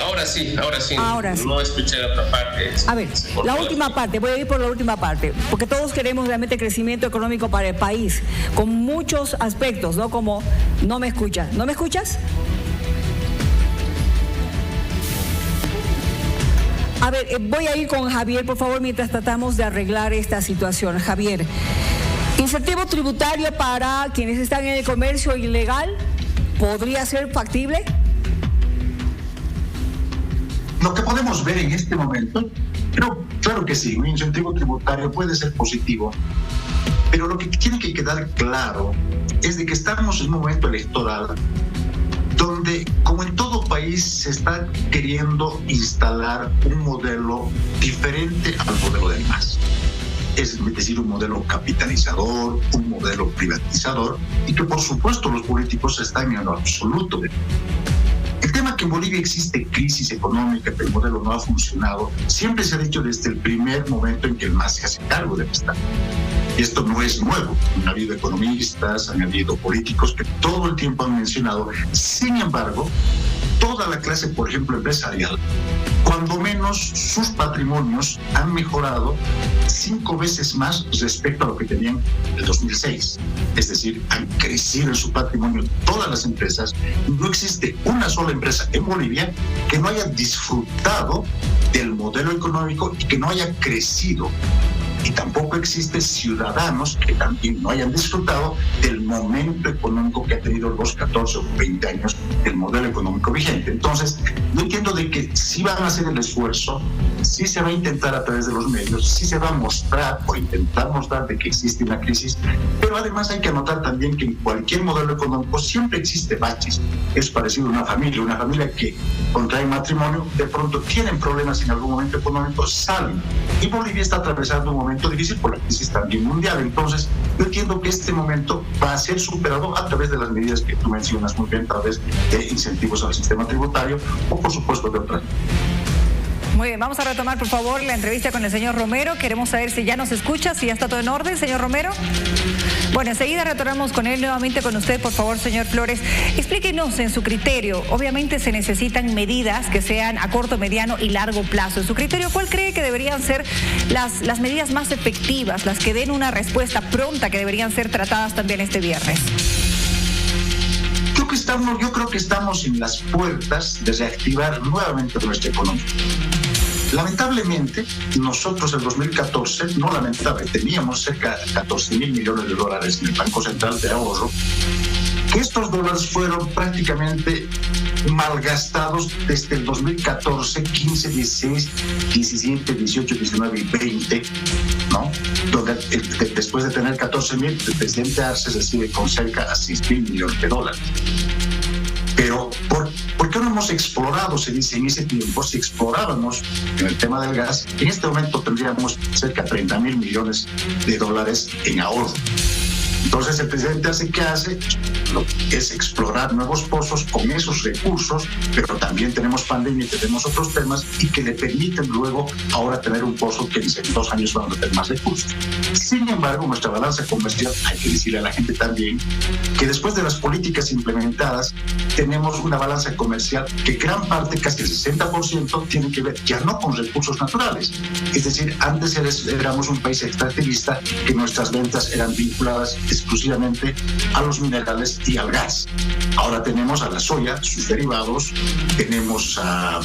Ahora sí. Ahora sí. No escuché la otra parte. A ver, la última parte, voy a ir por la última parte, porque todos queremos realmente crecimiento económico para el país, con muchos aspectos, ¿no? Como, ¿no me escuchas? A ver, voy a ir con Javier, por favor, mientras tratamos de arreglar esta situación. Javier, incentivo tributario para quienes están en el comercio ilegal, ¿podría ser factible? Lo que podemos ver en este momento, claro que sí, un incentivo tributario puede ser positivo, pero lo que tiene que quedar claro es de que estamos en un momento electoral donde, como en todo país, se está queriendo instalar un modelo diferente al modelo del MAS. Es decir, un modelo capitalizador, un modelo privatizador, y que por supuesto los políticos están en lo absoluto de. El tema que en Bolivia existe crisis económica, que el modelo no ha funcionado, siempre se ha dicho desde el primer momento en que el MAS se hace cargo del Estado. Y esto no es nuevo. Han habido economistas, han habido políticos que todo el tiempo han mencionado. Sin embargo, toda la clase, por ejemplo, empresarial, cuando menos sus patrimonios han mejorado 5 veces más respecto a lo que tenían en el 2006. Es decir, han crecido en su patrimonio todas las empresas. No existe una sola empresa en Bolivia que no haya disfrutado del modelo económico y que no haya crecido. Y tampoco existen ciudadanos que también no hayan disfrutado del momento económico que ha tenido los 14 o 20 años del modelo económico vigente. Entonces, yo entiendo de que sí van a hacer el esfuerzo, sí se va a intentar a través de los medios, sí se va a mostrar o intentar mostrar de que existe una crisis, pero además hay que anotar también que en cualquier modelo económico siempre existe baches. Es parecido a una familia que contrae matrimonio, de pronto tienen problemas en algún momento económico, salen. Y Bolivia está atravesando un momento difícil por la crisis también mundial. Entonces, yo entiendo que este momento va a ser superado a través de las medidas que tú mencionas muy bien, a través de incentivos al sistema tributario o, por supuesto, de otras. Muy bien, vamos a retomar, por favor, la entrevista con el señor Romero. Queremos saber si ya nos escucha, si ya está todo en orden, señor Romero. Bueno, enseguida retornamos con él nuevamente con usted, por favor, señor Flores. Explíquenos en su criterio. Obviamente se necesitan medidas que sean a corto, mediano y largo plazo. En su criterio, ¿cuál cree que deberían ser las medidas más efectivas, las que den una respuesta pronta, que deberían ser tratadas también este viernes? Yo creo que estamos en las puertas de reactivar nuevamente nuestra economía. Lamentablemente, nosotros en 2014, teníamos cerca de 14.000 millones de dólares en el Banco Central de Ahorro, que estos dólares fueron prácticamente malgastados desde el 2014, 15, 16, 17, 18, 19 y 20, ¿no? Donde después de tener 14.000, el presidente Arce recibe con cerca a 6.000 millones de dólares. Pero, ¿por qué no hemos explorado, se dice en ese tiempo, si explorábamos en el tema del gas, en este momento tendríamos cerca de 30.000 millones de dólares en ahorro? Entonces el presidente ¿qué hace? Lo que es explorar nuevos pozos con esos recursos, pero también tenemos pandemia y tenemos otros temas y que le permiten luego ahora tener un pozo que en 2 años van a tener más recursos. Sin embargo, nuestra balanza comercial, hay que decirle a la gente también que después de las políticas implementadas tenemos una balanza comercial que gran parte, casi el 60%, tiene que ver ya no con recursos naturales. Es decir, antes éramos un país extractivista, que nuestras ventas eran vinculadas exclusivamente a los minerales y al gas. Ahora tenemos a la soya, sus derivados, tenemos al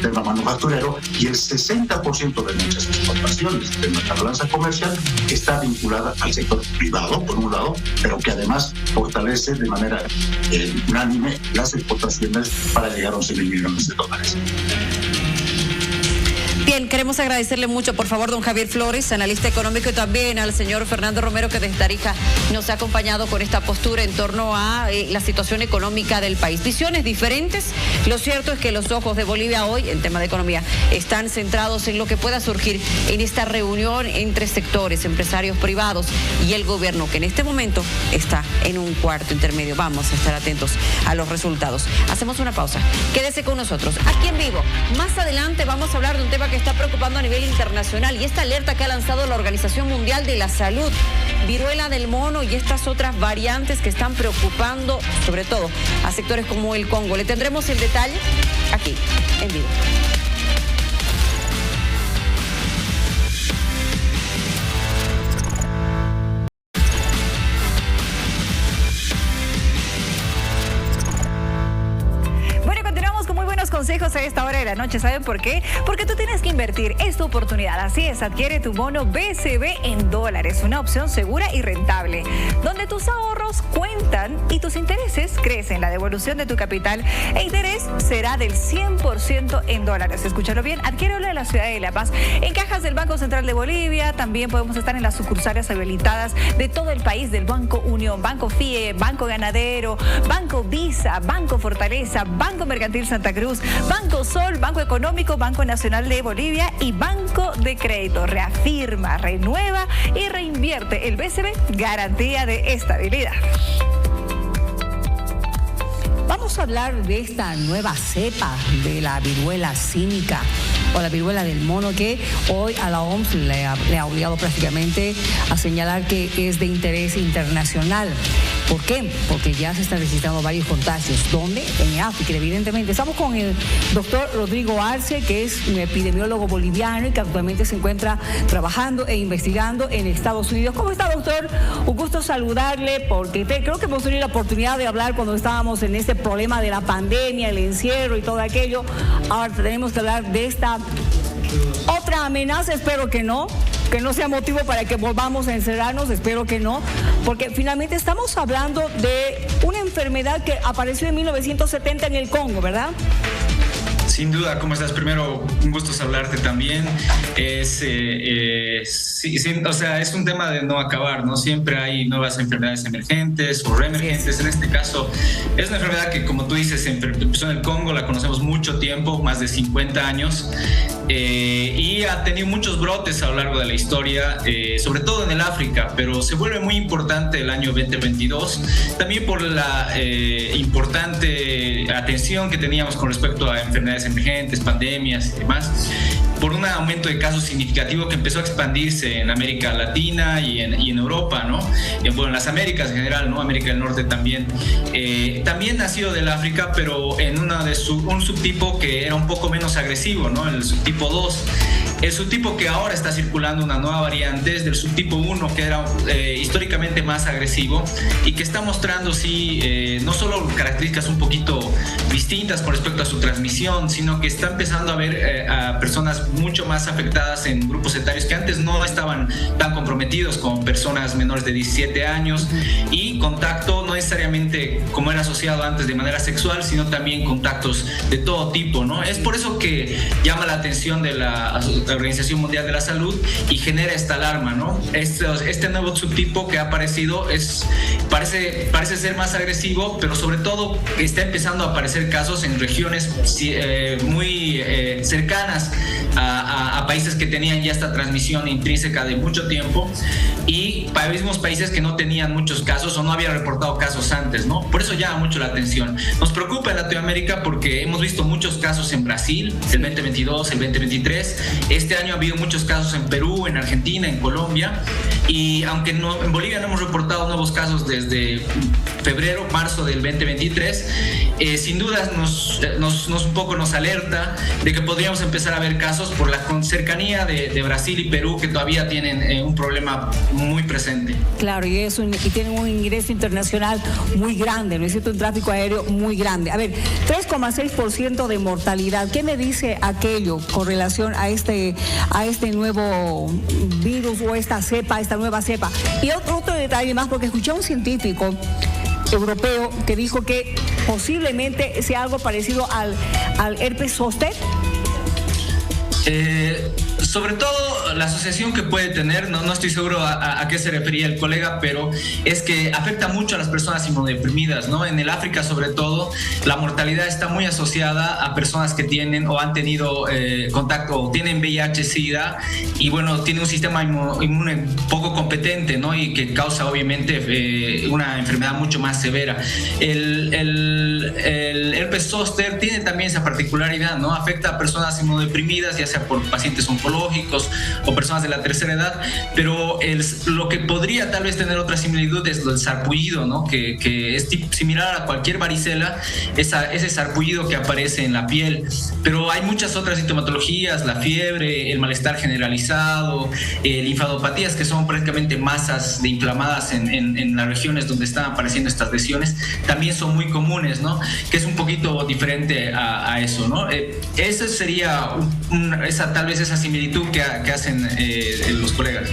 tema manufacturero, y el 60% de nuestras exportaciones, de nuestra balanza comercial, está vinculada al sector privado, por un lado, pero que además fortalece de manera unánime las exportaciones para llegar a 11.000 millones de dólares. Bien, queremos agradecerle mucho, por favor, don Javier Flores, analista económico, y también al señor Fernando Romero, que desde Tarija nos ha acompañado con esta postura en torno a la situación económica del país. Visiones diferentes. Lo cierto es que los ojos de Bolivia hoy, en tema de economía, están centrados en lo que pueda surgir en esta reunión entre sectores, empresarios privados y el gobierno, que en este momento está en un cuarto intermedio. Vamos a estar atentos a los resultados. Hacemos una pausa. Quédese con nosotros, aquí en vivo. Más adelante vamos a hablar de un tema que está preocupando a nivel internacional, y esta alerta que ha lanzado la Organización Mundial de la Salud, viruela del mono y estas otras variantes que están preocupando sobre todo a sectores como el Congo. Le tendremos el detalle aquí en vivo. Consejos a esta hora de la noche. ¿Saben por qué? Porque tú tienes que invertir. Es tu oportunidad. Así es, adquiere tu bono BCB en dólares. Una opción segura y rentable, donde tus ahorros cuentan y tus intereses crecen. La devolución de tu capital e interés será del 100% en dólares. Escúchalo bien. Adquiérelo en la ciudad de La Paz, en cajas del Banco Central de Bolivia. También podemos estar en las sucursales habilitadas de todo el país, del Banco Unión, Banco FIE, Banco Ganadero, Banco Visa, Banco Fortaleza, Banco Mercantil Santa Cruz, Banco Sol, Banco Económico, Banco Nacional de Bolivia y Banco de Crédito. Reafirma, renueva y reinvierte. El BCB, garantía de estabilidad. Vamos a hablar de esta nueva cepa de la viruela símica o la viruela del mono, que hoy a la OMS le ha obligado prácticamente a señalar que es de interés internacional. ¿Por qué? Porque ya se están registrando varios contagios. ¿Dónde? En África, evidentemente. Estamos con el doctor Rodrigo Arce, que es un epidemiólogo boliviano y que actualmente se encuentra trabajando e investigando en Estados Unidos. ¿Cómo está, doctor? Un gusto saludarle, porque creo que hemos tenido la oportunidad de hablar cuando estábamos en este problema de la pandemia, el encierro y todo aquello. Ahora tenemos que hablar de esta otra amenaza. Espero que no sea motivo para que volvamos a encerrarnos, espero que no, porque finalmente estamos hablando de una enfermedad que apareció en 1970 en el Congo, ¿verdad? Sin duda, ¿cómo estás? Primero, un gusto saludarte también. Es un tema de no acabar, ¿no? Siempre hay nuevas enfermedades emergentes o reemergentes. En este caso, es una enfermedad que, como tú dices, empezó en el Congo, la conocemos mucho tiempo, más de 50 años, y ha tenido muchos brotes a lo largo de la historia, sobre todo en el África, pero se vuelve muy importante el año 2022, también por la importante atención que teníamos con respecto a enfermedades emergentes, pandemias y demás, por un aumento de casos significativo que empezó a expandirse en América Latina y en Europa, ¿no? Bueno, en las Américas en general, ¿no? América del Norte también. También nació del África, pero en un subtipo que era un poco menos agresivo, ¿no? El subtipo 2. El subtipo que ahora está circulando, una nueva variante, es del subtipo 1, que era históricamente más agresivo y que está mostrando, sí, no solo características un poquito distintas con respecto a su transmisión, sino que está empezando a ver a personas mucho más afectadas en grupos etarios que antes no estaban tan comprometidos, como personas menores de 17 años y contacto no necesariamente como era asociado antes de manera sexual, sino también contactos de todo tipo, ¿no? Es por eso que llama la atención de la Organización Mundial de la Salud y genera esta alarma, ¿no? Este nuevo subtipo que ha aparecido parece ser más agresivo, pero sobre todo está empezando a aparecer casos en regiones muy cercanas a países que tenían ya esta transmisión intrínseca de mucho tiempo y mismos países que no tenían muchos casos o no habían reportado casos antes, ¿no? Por eso llama mucho la atención. Nos preocupa en Latinoamérica porque hemos visto muchos casos en Brasil, el 2022, el 2023. Este año ha habido muchos casos en Perú, en Argentina, en Colombia, y aunque en Bolivia no hemos reportado nuevos casos desde febrero, marzo del 2023, sin duda un poco nos alerta de que podríamos empezar a ver casos por la cercanía de Brasil y Perú, que todavía tienen un problema muy presente. Claro, y tienen un ingreso internacional muy grande, ¿no es cierto? Un tráfico aéreo muy grande. A ver, 3,6% de mortalidad. ¿Qué me dice aquello con relación a este nuevo virus o esta nueva cepa? Y otro detalle más, porque escuché a un científico europeo que dijo que posiblemente sea algo parecido al herpes zóster. Sobre todo la asociación que puede tener, no estoy seguro a qué se refería el colega, pero es que afecta mucho a las personas inmunodeprimidas, ¿no? En el África, sobre todo, la mortalidad está muy asociada a personas que tienen o han tenido contacto o tienen VIH-Sida y, bueno, tienen un sistema inmune poco competente, ¿no? Y que causa, obviamente, una enfermedad mucho más severa. El herpes zóster tiene también esa particularidad, ¿no? Afecta a personas inmunodeprimidas, ya sea por pacientes oncológicos o personas de la tercera edad, pero lo que podría tal vez tener otra similitud es el sarpullido, ¿no? Que es similar a cualquier varicela, ese sarpullido que aparece en la piel, pero hay muchas otras sintomatologías, la fiebre, el malestar generalizado, linfadopatías, que son prácticamente masas de inflamadas en las regiones donde están apareciendo estas lesiones, también son muy comunes, ¿no? Que es un poquito diferente a eso, ¿no? Esa sería tal vez esa similitud que hacen los colegas.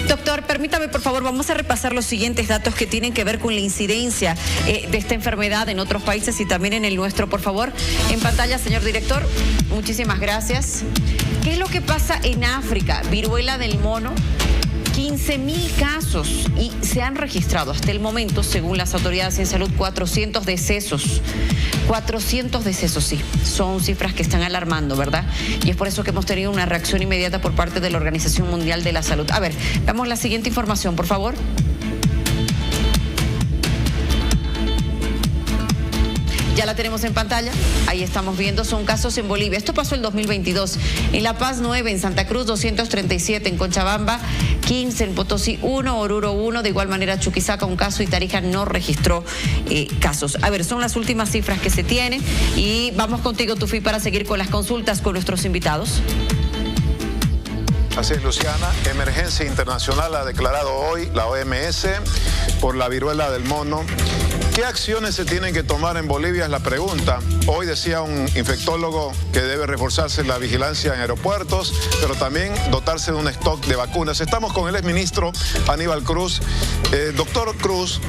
Doctor, permítame, por favor, vamos a repasar los siguientes datos que tienen que ver con la incidencia de esta enfermedad en otros países y también en el nuestro, por favor. En pantalla, señor director, muchísimas gracias. ¿Qué es lo que pasa en África? Viruela del mono. 15.000 casos y se han registrado hasta el momento, según las autoridades en salud, 400 decesos. 400 decesos, sí. Son cifras que están alarmando, ¿verdad? Y es por eso que hemos tenido una reacción inmediata por parte de la Organización Mundial de la Salud. A ver, damos la siguiente información, por favor. Ya la tenemos en pantalla, ahí estamos viendo, son casos en Bolivia. Esto pasó el 2022, en La Paz 9, en Santa Cruz 237, en Cochabamba 15, en Potosí 1, Oruro 1, de igual manera Chuquisaca un caso y Tarija no registró casos. A ver, son las últimas cifras que se tienen y vamos contigo, Tufi, para seguir con las consultas con nuestros invitados. Así es, Luciana. Emergencia internacional ha declarado hoy la OMS por la viruela del mono. ¿Qué acciones se tienen que tomar en Bolivia? Es la pregunta. Hoy decía un infectólogo que debe reforzarse la vigilancia en aeropuertos, pero también dotarse de un stock de vacunas. Estamos con el exministro Aníbal Cruz. Doctor Cruz,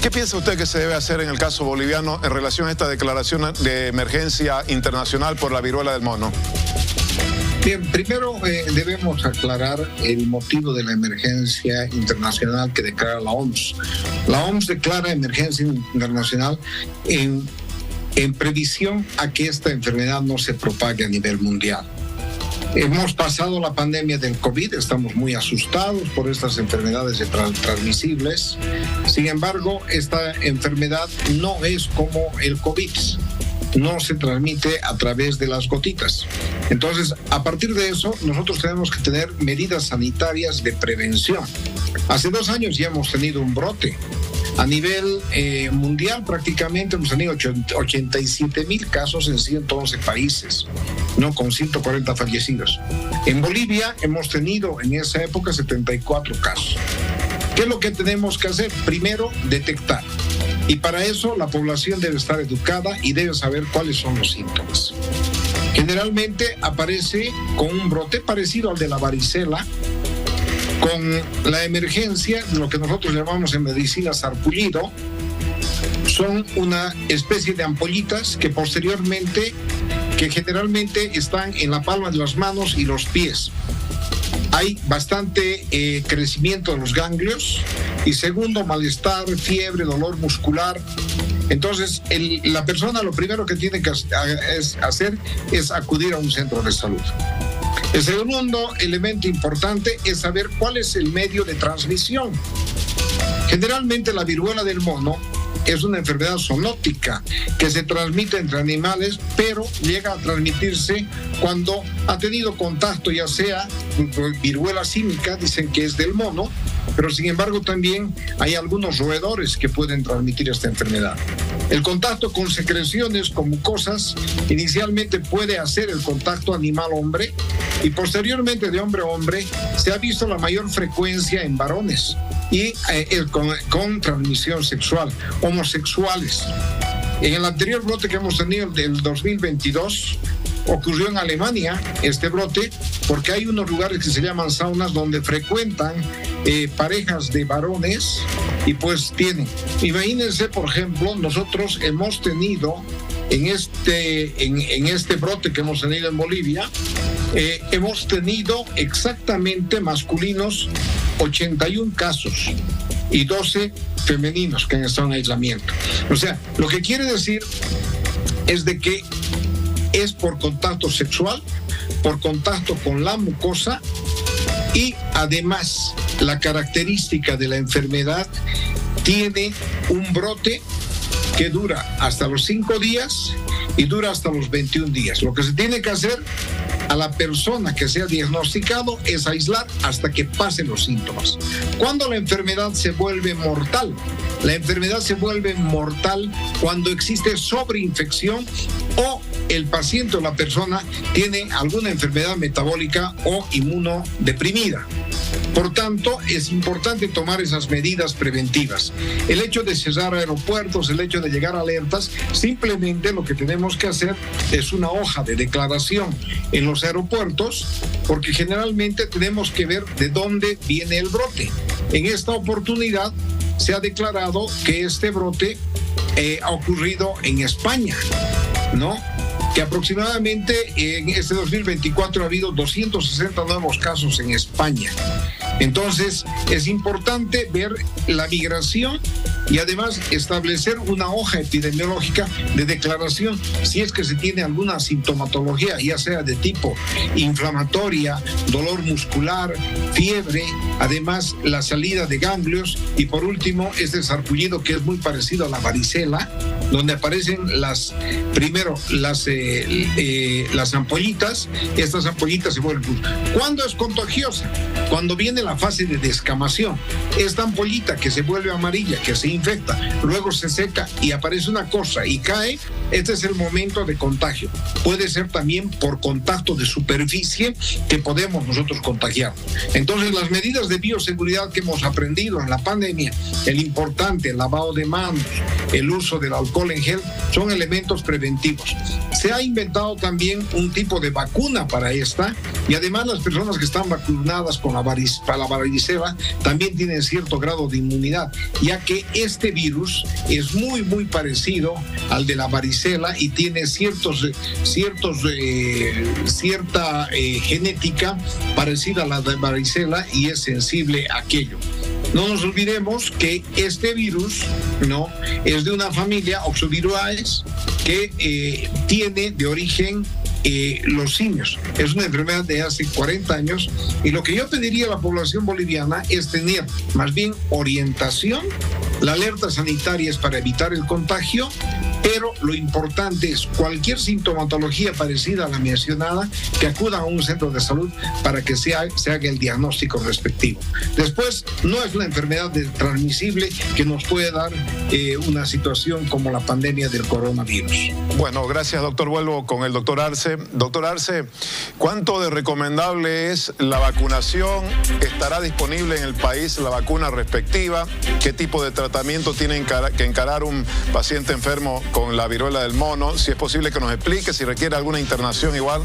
¿qué piensa usted que se debe hacer en el caso boliviano en relación a esta declaración de emergencia internacional por la viruela del mono? Bien, primero debemos aclarar el motivo de la emergencia internacional que declara la OMS. La OMS declara emergencia internacional en previsión a que esta enfermedad no se propague a nivel mundial. Hemos pasado la pandemia del COVID, estamos muy asustados por estas enfermedades transmisibles. Sin embargo, esta enfermedad no es como el COVID. No se transmite a través de las gotitas. Entonces, a partir de eso, nosotros tenemos que tener medidas sanitarias de prevención. Hace 2 años ya hemos tenido un brote. A nivel mundial prácticamente hemos tenido 87.000 casos en 111 países, ¿no? Con 140 fallecidos. En Bolivia hemos tenido en esa época 74 casos. ¿Qué es lo que tenemos que hacer? Primero, detectar. Y para eso la población debe estar educada y debe saber cuáles son los síntomas. Generalmente aparece con un brote parecido al de la varicela, con la emergencia de lo que nosotros llamamos en medicina sarpullido. Son una especie de ampollitas que posteriormente, que generalmente están en la palma de las manos y los pies. Hay bastante crecimiento de los ganglios y segundo, malestar, fiebre, dolor muscular. Entonces, la persona lo primero que tiene que hacer es acudir a un centro de salud. El segundo elemento importante es saber cuál es el medio de transmisión. Generalmente la viruela del mono es una enfermedad zoonótica que se transmite entre animales, pero llega a transmitirse cuando ha tenido contacto, ya sea viruela símica, dicen que es del mono, pero sin embargo también hay algunos roedores que pueden transmitir esta enfermedad. El contacto con secreciones, con mucosas, inicialmente puede hacer el contacto animal-hombre y posteriormente de hombre a hombre se ha visto la mayor frecuencia en varones y con transmisión sexual, homosexuales. En el anterior brote que hemos tenido del 2022, ocurrió en Alemania este brote porque hay unos lugares que se llaman saunas donde frecuentan parejas de varones y pues tienen. Imagínense, por ejemplo, nosotros hemos tenido en este brote que hemos tenido en Bolivia, hemos tenido exactamente masculinos 81 casos y 12 femeninos que han estado en aislamiento. O sea, lo que quiere decir es de que es por contacto sexual, por contacto con la mucosa y además la característica de la enfermedad tiene un brote que dura hasta los 5 días y dura hasta los 21 días. Lo que se tiene que hacer a la persona que sea diagnosticado es aislar hasta que pasen los síntomas. Cuando la enfermedad se vuelve mortal, la enfermedad se vuelve mortal cuando existe sobreinfección o el paciente o la persona tiene alguna enfermedad metabólica o inmunodeprimida. Por tanto, es importante tomar esas medidas preventivas. El hecho de cerrar aeropuertos, el hecho de llegar a alertas, simplemente lo que tenemos que hacer es una hoja de declaración en los aeropuertos, porque generalmente tenemos que ver de dónde viene el brote. En esta oportunidad se ha declarado que este brote ha ocurrido en España, ¿no? Que aproximadamente en este 2024 ha habido 260 nuevos casos en España. Entonces, es importante ver la migración y además establecer una hoja epidemiológica de declaración si es que se tiene alguna sintomatología, ya sea de tipo inflamatoria, dolor muscular, fiebre, además la salida de ganglios y por último este sarpullido que es muy parecido a la varicela, donde aparecen las ampollitas. Estas ampollitas se vuelven. ¿Cuándo es contagiosa? Cuando viene la fase de descamación. Esta ampollita que se vuelve amarilla, que se infecta, luego se seca y aparece una cosa y cae, este es el momento de contagio. Puede ser también por contacto de superficie que podemos nosotros contagiar. Entonces, las medidas de bioseguridad que hemos aprendido en la pandemia, el importante, el lavado de manos, el uso del alcohol en gel, son elementos preventivos. Se ha inventado también un tipo de vacuna para esta y además las personas que están vacunadas con para la varicela también tienen cierto grado de inmunidad, ya que este virus es muy parecido al de la varicela y tiene cierta genética parecida a la de varicela y es sensible a aquello. No nos olvidemos que este virus no es de una familia Oxoviruaes que tiene de origen los simios. Es una enfermedad de hace 40 años y lo que yo pediría a la población boliviana es tener más bien orientación. La alerta sanitaria es para evitar el contagio, pero lo importante es cualquier sintomatología parecida a la mencionada, que acuda a un centro de salud para que se haga el diagnóstico respectivo. Después, no es una enfermedad transmisible que nos puede dar una situación como la pandemia del coronavirus. Bueno, gracias, doctor. Vuelvo con el doctor Arce. Doctor Arce, ¿cuánto de recomendable es la vacunación? ¿Estará disponible en el país la vacuna respectiva? ¿Qué tipo de tratamiento tiene que encarar un paciente enfermo con la viruela del mono? Si es posible que nos explique si requiere alguna internación igual.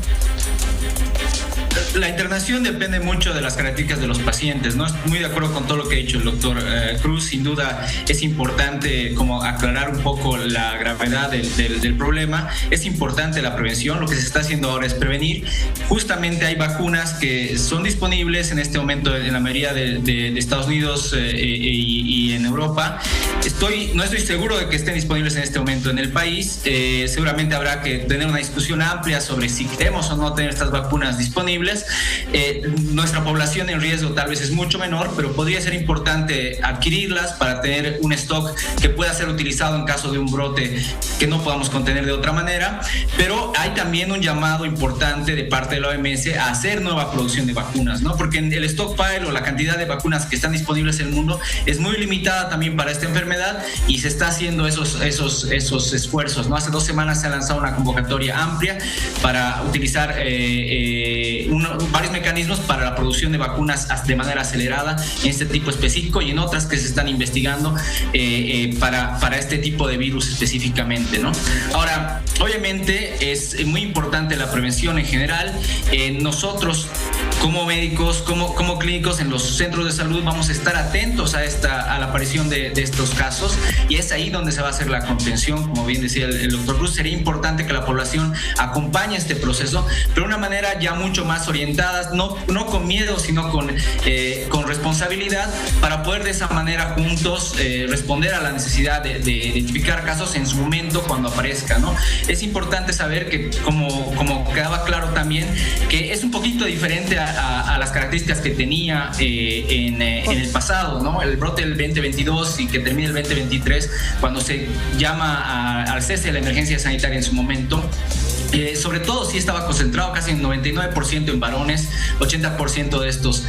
La internación depende mucho de las características de los pacientes, ¿no? Estoy muy de acuerdo con todo lo que ha dicho el doctor Cruz. Sin duda es importante como aclarar un poco la gravedad del problema. Es importante la prevención. Lo que se está haciendo ahora es prevenir. Justamente hay vacunas que son disponibles en este momento en la mayoría de Estados Unidos y en Europa. No estoy seguro de que estén disponibles en este momento en el país. Seguramente habrá que tener una discusión amplia sobre si queremos o no tener estas vacunas disponibles. Nuestra población en riesgo tal vez es mucho menor, pero podría ser importante adquirirlas para tener un stock que pueda ser utilizado en caso de un brote que no podamos contener de otra manera. Pero hay también un llamado importante de parte de la OMS a hacer nueva producción de vacunas, ¿no? Porque el stockpile o la cantidad de vacunas que están disponibles en el mundo es muy limitada también para esta enfermedad y se está haciendo esos esfuerzos, ¿no? Hace 2 semanas se ha lanzado una convocatoria amplia para utilizar varios mecanismos para la producción de vacunas de manera acelerada en este tipo específico y en otras que se están investigando para este tipo de virus específicamente, ¿no? Ahora, obviamente es muy importante la prevención en general. Nosotros como médicos, como clínicos en los centros de salud vamos a estar atentos a la aparición de estos casos y es ahí donde se va a hacer la contención, como bien decía el doctor Cruz. Sería importante que la población acompañe este proceso, pero de una manera ya mucho más orientadas, no con miedo, sino con responsabilidad, para poder de esa manera juntos responder a la necesidad de identificar casos en su momento cuando aparezca, ¿no? Es importante saber que, como quedaba claro también, que es un poquito diferente a las características que tenía en el pasado, ¿no? El brote del 2022 y que termina el 2023, cuando se llama al cese de la emergencia sanitaria en su momento. sobre todo sí estaba concentrado casi en 99% en varones, 80% de estos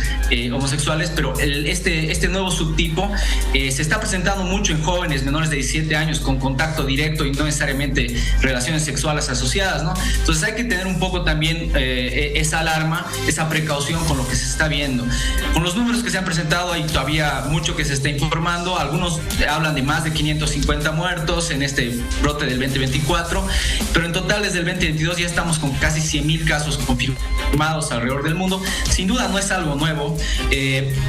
homosexuales, pero este nuevo subtipo se está presentando mucho en jóvenes menores de 17 años con contacto directo y no necesariamente relaciones sexuales asociadas, ¿no? Entonces hay que tener un poco también esa alarma, esa precaución con lo que se está viendo. Con los números que se han presentado hay todavía mucho que se está informando. Algunos hablan de más de 550 muertos en este brote del 2024, pero en total desde el 2022 ya estamos con casi 100,000 casos confirmados alrededor del mundo. Sin duda no es algo nuevo,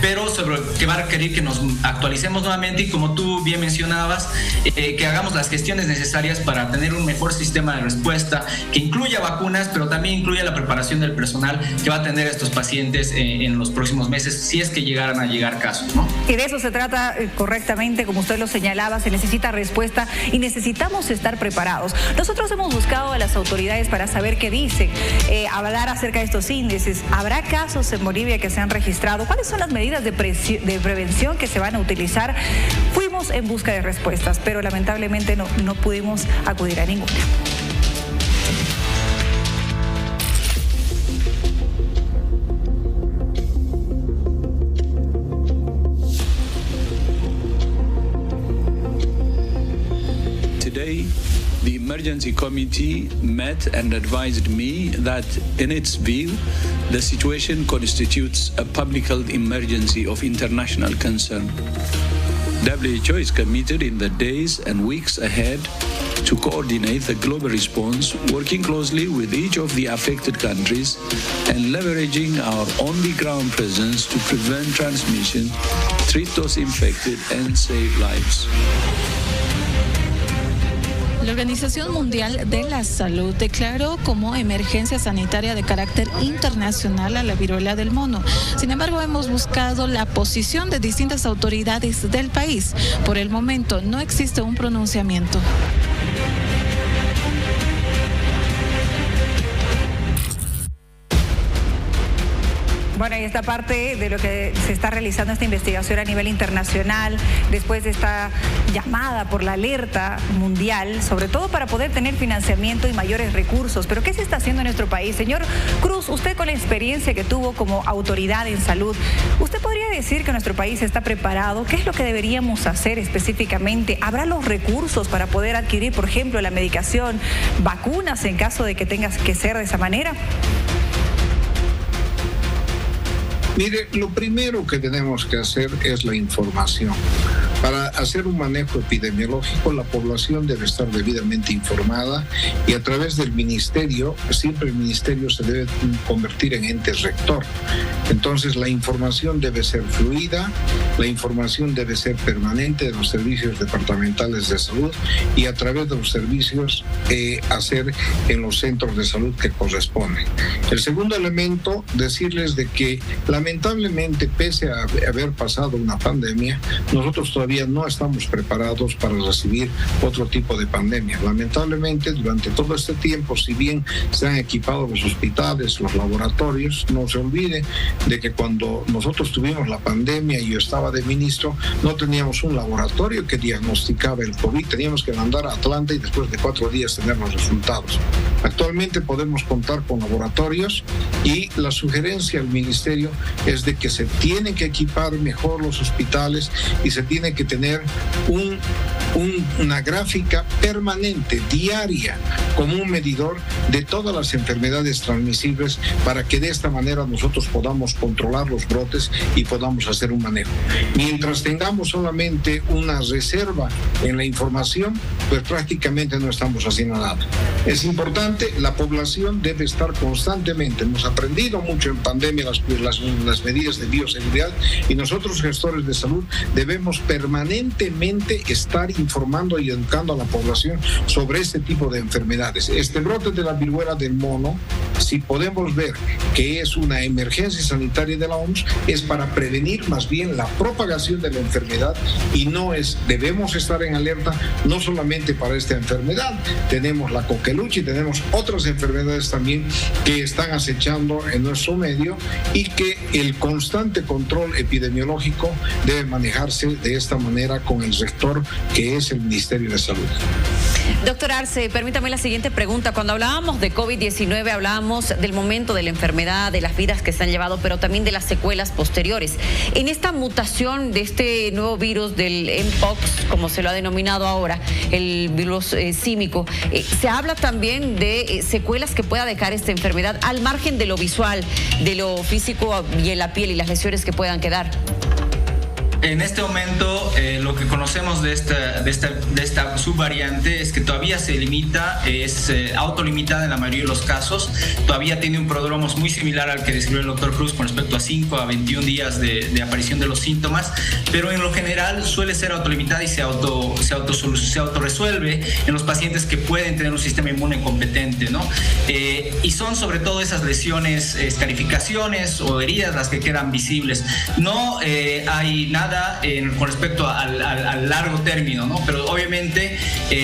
pero sobre que va a requerir que nos actualicemos nuevamente y, como tú bien mencionabas, que hagamos las gestiones necesarias para tener un mejor sistema de respuesta que incluya vacunas, pero también incluya la preparación del personal que va a atender a estos pacientes en los próximos meses, si es que llegaran a llegar casos, ¿no? Y de eso se trata correctamente, como usted lo señalaba, se necesita respuesta y necesitamos estar preparados. Nosotros hemos buscado a las autoridades para saber qué dicen, hablar acerca de estos índices. ¿Habrá casos en Bolivia que se han registrado? ¿Cuáles son las medidas de prevención que se van a utilizar? Fuimos en busca de respuestas, pero lamentablemente no pudimos acudir a ninguna. The emergency committee met and advised me that, in its view, the situation constitutes a public health emergency of international concern. WHO is committed in the days and weeks ahead to coordinate the global response, working closely with each of the affected countries and leveraging our on-the-ground presence to prevent transmission, treat those infected, and save lives. La Organización Mundial de la Salud declaró como emergencia sanitaria de carácter internacional a la viruela del mono. Sin embargo, hemos buscado la posición de distintas autoridades del país. Por el momento, no existe un pronunciamiento. Bueno, y esta parte de lo que se está realizando esta investigación a nivel internacional, después de esta llamada por la alerta mundial, sobre todo para poder tener financiamiento y mayores recursos. Pero ¿qué se está haciendo en nuestro país? Señor Cruz, usted con la experiencia que tuvo como autoridad en salud, ¿usted podría decir que nuestro país está preparado? ¿Qué es lo que deberíamos hacer específicamente? ¿Habrá los recursos para poder adquirir, por ejemplo, la medicación, vacunas en caso de que tengas que ser de esa manera? Mire, lo primero que tenemos que hacer es la información. Para hacer un manejo epidemiológico, la población debe estar debidamente informada y a través del ministerio, siempre el ministerio se debe convertir en ente rector. Entonces, la información debe ser fluida, la información debe ser permanente de los servicios departamentales de salud y a través de los servicios hacer en los centros de salud que corresponden. El segundo elemento, decirles de que lamentablemente, pese a haber pasado una pandemia, nosotros todavía no estamos preparados para recibir otro tipo de pandemia. Lamentablemente, durante todo este tiempo, si bien se han equipado los hospitales, los laboratorios, no se olvide de que cuando nosotros tuvimos la pandemia y yo estaba de ministro, no teníamos un laboratorio que diagnosticaba el COVID, teníamos que mandar a Atlanta y después de 4 días tener los resultados. Actualmente podemos contar con laboratorios y la sugerencia al ministerio es de que se tienen que equipar mejor los hospitales y se tiene que tener una gráfica permanente, diaria, como un medidor de todas las enfermedades transmisibles para que de esta manera nosotros podamos controlar los brotes y podamos hacer un manejo. Mientras tengamos solamente una reserva en la información, pues prácticamente no estamos haciendo nada. Es importante, la población debe estar constantemente, hemos aprendido mucho en pandemia las medidas de bioseguridad y nosotros gestores de salud debemos permanentemente estar informando y educando a la población sobre este tipo de enfermedades. Este brote de la viruela del mono, si podemos ver que es una emergencia sanitaria de la OMS, es para prevenir más bien la propagación de la enfermedad y debemos estar en alerta no solamente para esta enfermedad, tenemos la coqueluche y tenemos otras enfermedades también que están acechando en nuestro medio y que el constante control epidemiológico debe manejarse de esta manera con el rector que es el Ministerio de Salud. Doctor Arce, permítame la siguiente pregunta. Cuando hablábamos de COVID-19, hablábamos del momento de la enfermedad, de las vidas que se han llevado, pero también de las secuelas posteriores. En esta mutación de este nuevo virus del Mpox, como se lo ha denominado ahora, el virus símico, se habla también de secuelas que pueda dejar esta enfermedad al margen de lo visual, de lo físico y en la piel y las lesiones que puedan quedar. En este momento, lo que conocemos de esta subvariante es que todavía se limita, es autolimitada en la mayoría de los casos. Todavía tiene un prodromo muy similar al que describió el doctor Cruz con respecto a 5 a 21 días de aparición de los síntomas, pero en lo general suele ser autolimitada y se autorresuelve en los pacientes que pueden tener un sistema inmune competente, ¿no? Y son sobre todo esas lesiones, escarificaciones o heridas las que quedan visibles. No hay nada con respecto al largo término, ¿no? Pero obviamente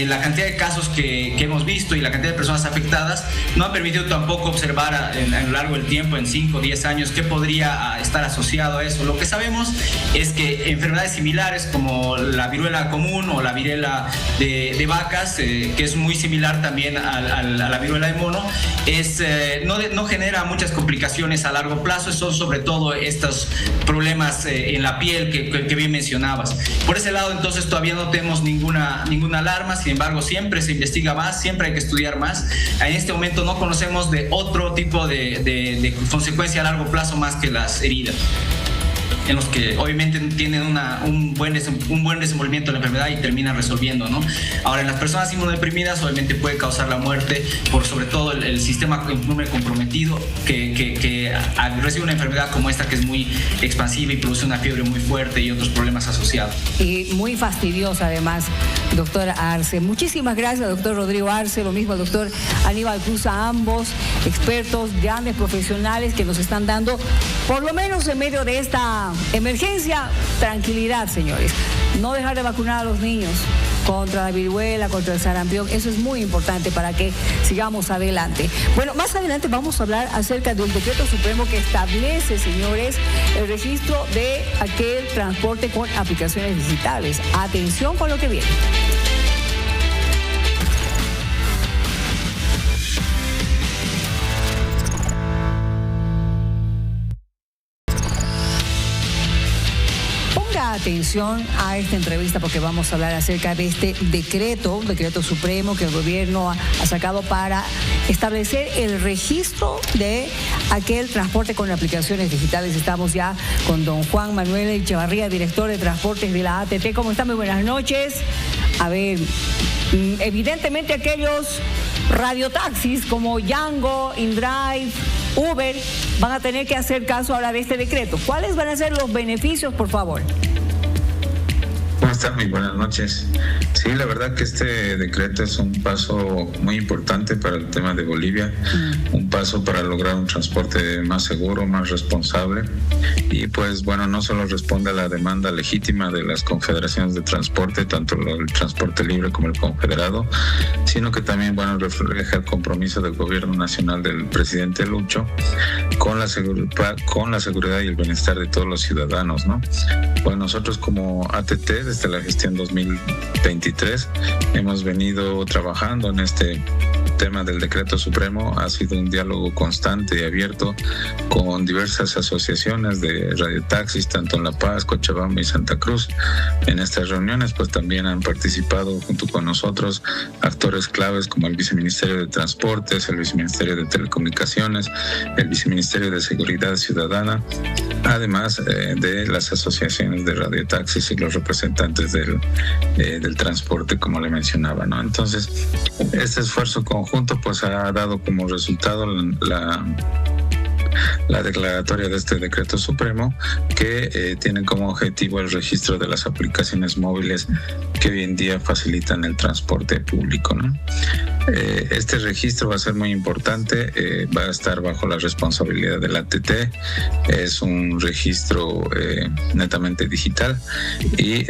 la cantidad de casos que hemos visto y la cantidad de personas afectadas no ha permitido tampoco observar a lo largo del tiempo, en 5 o 10 años, qué podría estar asociado a eso. Lo que sabemos es que enfermedades similares como la viruela común o la viruela de vacas, que es muy similar también a la viruela de mono, no genera muchas complicaciones a largo plazo. Son sobre todo estos problemas en la piel que bien mencionabas. Por ese lado, entonces, todavía no tenemos ninguna alarma. Sin embargo, siempre se investiga más, siempre hay que estudiar más. En este momento no conocemos de otro tipo de consecuencia a largo plazo más que las heridas, en los que obviamente tienen un buen desenvolvimiento de la enfermedad y terminan resolviendo, ¿no? Ahora, en las personas inmunodeprimidas obviamente puede causar la muerte por sobre todo el sistema inmune comprometido que recibe una enfermedad como esta, que es muy expansiva y produce una fiebre muy fuerte y otros problemas asociados. Y muy fastidiosa además, doctor Arce. Muchísimas gracias, doctor Rodrigo Arce, lo mismo al doctor Aníbal Cruz, a ambos expertos, grandes profesionales que nos están dando, por lo menos en medio de esta emergencia, tranquilidad, señores. No dejar de vacunar a los niños contra la viruela, contra el sarampión. Eso es muy importante para que sigamos adelante. Bueno, más adelante vamos a hablar acerca del decreto supremo que establece, señores, el registro de aquel transporte con aplicaciones digitales. Atención con lo que viene. Atención a esta entrevista porque vamos a hablar acerca de este decreto supremo que el gobierno ha sacado para establecer el registro de aquel transporte con aplicaciones digitales. Estamos ya con don Juan Manuel Echevarría, director de transportes de la ATT. ¿Cómo está? Muy buenas noches. A ver, evidentemente aquellos radiotaxis como Yango, InDrive, Uber van a tener que hacer caso ahora de este decreto. ¿Cuáles van a ser los beneficios, por favor? ¿Cómo están? Muy buenas noches. Sí, la verdad que este decreto es un paso muy importante para el tema de Bolivia, un paso para lograr un transporte más seguro, más responsable y pues bueno, no solo responde a la demanda legítima de las confederaciones de transporte, tanto el transporte libre como el confederado, sino que también bueno, refleja el compromiso del gobierno nacional del presidente Lucho con la seguridad y el bienestar de todos los ciudadanos, ¿no? Pues nosotros como ATT, desde la gestión 2023, hemos venido trabajando en este tema del decreto supremo. Ha sido un diálogo constante y abierto con diversas asociaciones de radiotaxis, tanto en La Paz, Cochabamba y Santa Cruz. En estas reuniones pues también han participado junto con nosotros actores claves como el Viceministerio de Transportes, el Viceministerio de Telecomunicaciones, el Viceministerio de Seguridad Ciudadana, además de las asociaciones de radiotaxis y los representantes del transporte, como le mencionaba, ¿no? Entonces, este esfuerzo conjunto pues ha dado como resultado la declaratoria de este decreto supremo que tiene como objetivo el registro de las aplicaciones móviles que hoy en día facilitan el transporte público, ¿no? Este registro va a ser muy importante, va a estar bajo la responsabilidad del ATT, es un registro netamente digital y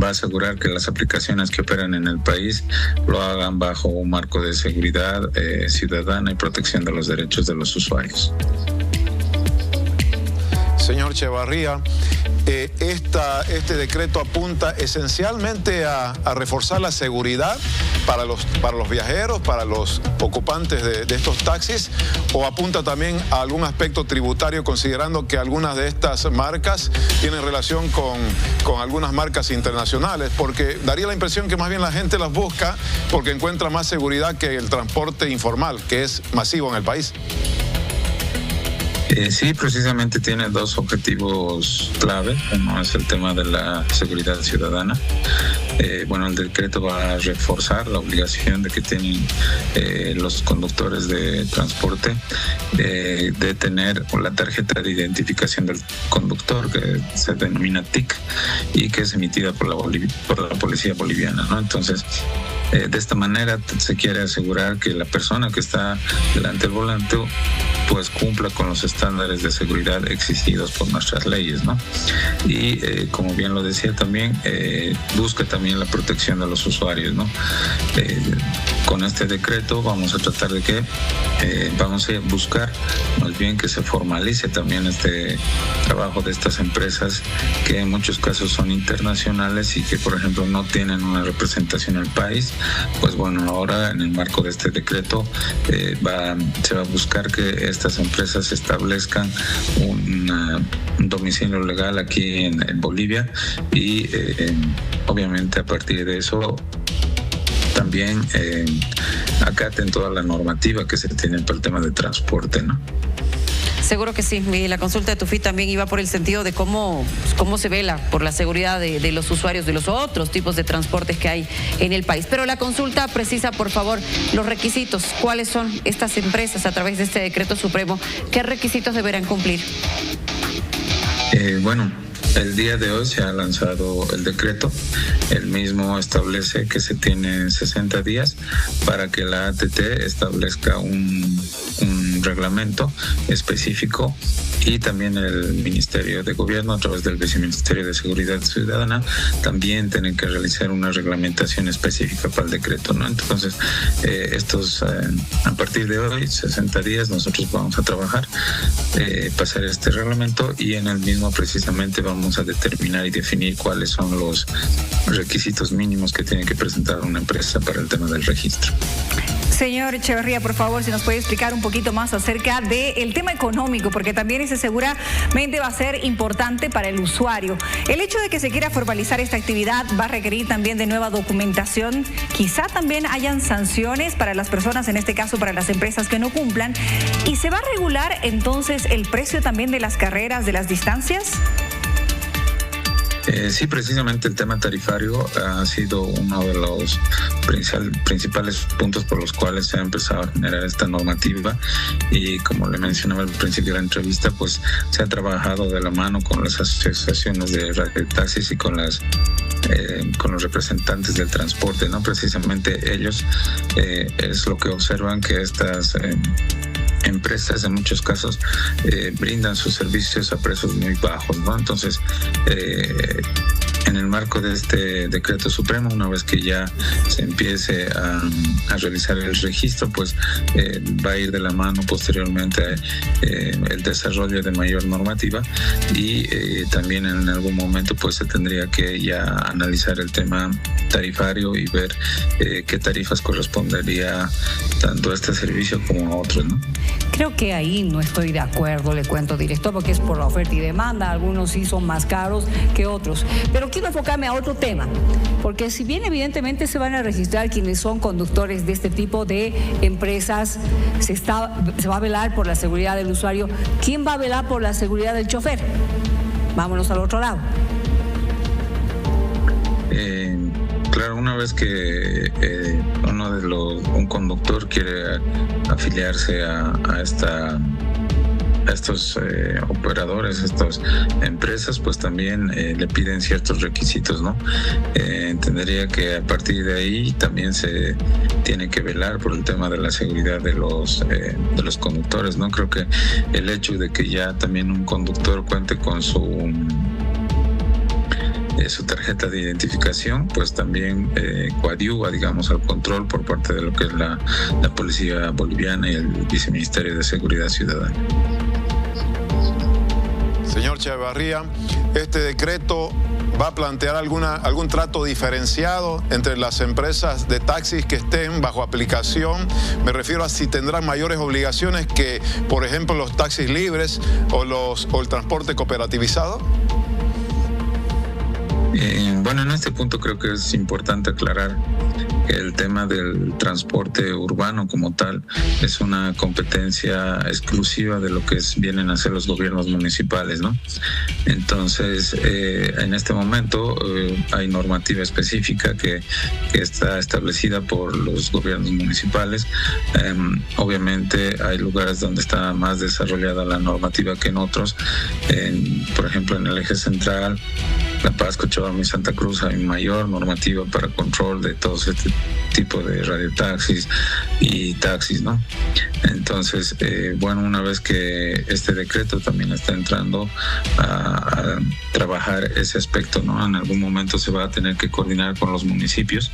va a asegurar que las aplicaciones que operan en el país lo hagan bajo un marco de seguridad ciudadana y protección de los derechos de los usuarios. señor Echevarría, este decreto apunta esencialmente a reforzar la seguridad para los viajeros, para los ocupantes de estos taxis, o apunta también a algún aspecto tributario, considerando que algunas de estas marcas tienen relación con algunas marcas internacionales, porque daría la impresión que más bien la gente las busca porque encuentra más seguridad que el transporte informal, que es masivo en el país. Sí, precisamente tiene dos objetivos clave. Uno es el tema de la seguridad ciudadana. El decreto va a reforzar la obligación de que tienen los conductores de transporte de tener la tarjeta de identificación del conductor, que se denomina TIC, y que es emitida por la policía boliviana, ¿no? Entonces, de esta manera se quiere asegurar que la persona que está delante del volante pues cumpla con los estándares de seguridad exigidos por nuestras leyes, ¿no? Y como bien lo decía también, busca también la protección de los usuarios, ¿no? Con este decreto vamos a tratar de que vamos a buscar más bien que se formalice también este trabajo de estas empresas que en muchos casos son internacionales y que, por ejemplo, no tienen una representación en el país. Pues bueno, ahora en el marco de este decreto se va a buscar que estas empresas establezcan un domicilio legal aquí en Bolivia y obviamente a partir de eso también acaten toda la normativa que se tiene para el tema de transporte, ¿no? Seguro que sí. La consulta de Tufí también iba por el sentido de cómo se vela por la seguridad de los usuarios de los otros tipos de transportes que hay en el país. Pero la consulta precisa, por favor, los requisitos. ¿Cuáles son estas empresas a través de este decreto supremo? ¿Qué requisitos deberán cumplir? El día de hoy se ha lanzado el decreto. El mismo establece que se tienen 60 días para que la ATT establezca un reglamento específico, y también el Ministerio de Gobierno a través del Viceministerio de Seguridad Ciudadana también tienen que realizar una reglamentación específica para el decreto, ¿no? Entonces, a partir de hoy, 60 días, nosotros vamos a trabajar, pasar este reglamento, y en el mismo precisamente vamos a determinar y definir cuáles son los requisitos mínimos que tiene que presentar una empresa para el tema del registro. Señor Echevarría, por favor, si nos puede explicar un poquito más acerca del tema económico, porque también ese seguramente va a ser importante para el usuario. El hecho de que se quiera formalizar esta actividad va a requerir también de nueva documentación. Quizá también hayan sanciones para las personas, en este caso para las empresas que no cumplan. ¿Y se va a regular entonces el precio también de las carreras, de las distancias? Sí, precisamente el tema tarifario ha sido uno de los principales puntos por los cuales se ha empezado a generar esta normativa, y como le mencionaba al principio de la entrevista, pues se ha trabajado de la mano con las asociaciones de taxis y con los representantes del transporte, ¿no? Precisamente ellos es lo que observan, que estas empresas en muchos casos brindan sus servicios a precios muy bajos, ¿no? Entonces, en el marco de este decreto supremo, una vez que ya se empiece a realizar el registro, pues va a ir de la mano posteriormente el desarrollo de mayor normativa, y también en algún momento pues se tendría que ya analizar el tema tarifario y ver qué tarifas correspondería tanto a este servicio como a otros, ¿no? Creo que ahí no estoy de acuerdo, le cuento directo, porque es por la oferta y demanda. Algunos sí son más caros que otros. Pero quiero enfocarme a otro tema, porque si bien evidentemente se van a registrar quienes son conductores de este tipo de empresas, se va a velar por la seguridad del usuario. ¿Quién va a velar por la seguridad del chofer? Vámonos al otro lado. Claro, una vez que un conductor quiere afiliarse a estos operadores, a estas empresas, pues también le piden ciertos requisitos, ¿no? Entendería que a partir de ahí también se tiene que velar por el tema de la seguridad de los conductores, ¿no? Creo que el hecho de que ya también un conductor cuente con su tarjeta de identificación, pues también coadyuva, digamos, al control por parte de lo que es la Policía Boliviana y el Viceministerio de Seguridad Ciudadana. Señor Echevarría, ¿este decreto va a plantear algún trato diferenciado entre las empresas de taxis que estén bajo aplicación? Me refiero a si tendrán mayores obligaciones que, por ejemplo, los taxis libres o el transporte cooperativizado. Bueno, en este punto creo que es importante aclarar que el tema del transporte urbano como tal es una competencia exclusiva de lo que vienen a hacer los gobiernos municipales, ¿no? Entonces, en este momento hay normativa específica que está establecida por los gobiernos municipales. Obviamente hay lugares donde está más desarrollada la normativa que en otros. Por ejemplo, en el eje central, La Paz, Cochabamba y Santa Cruz hay mayor normativa para control de todo este tipo de radiotaxis y taxis, ¿no? Entonces, bueno, una vez que este decreto también está entrando a trabajar ese aspecto, ¿no? En algún momento se va a tener que coordinar con los municipios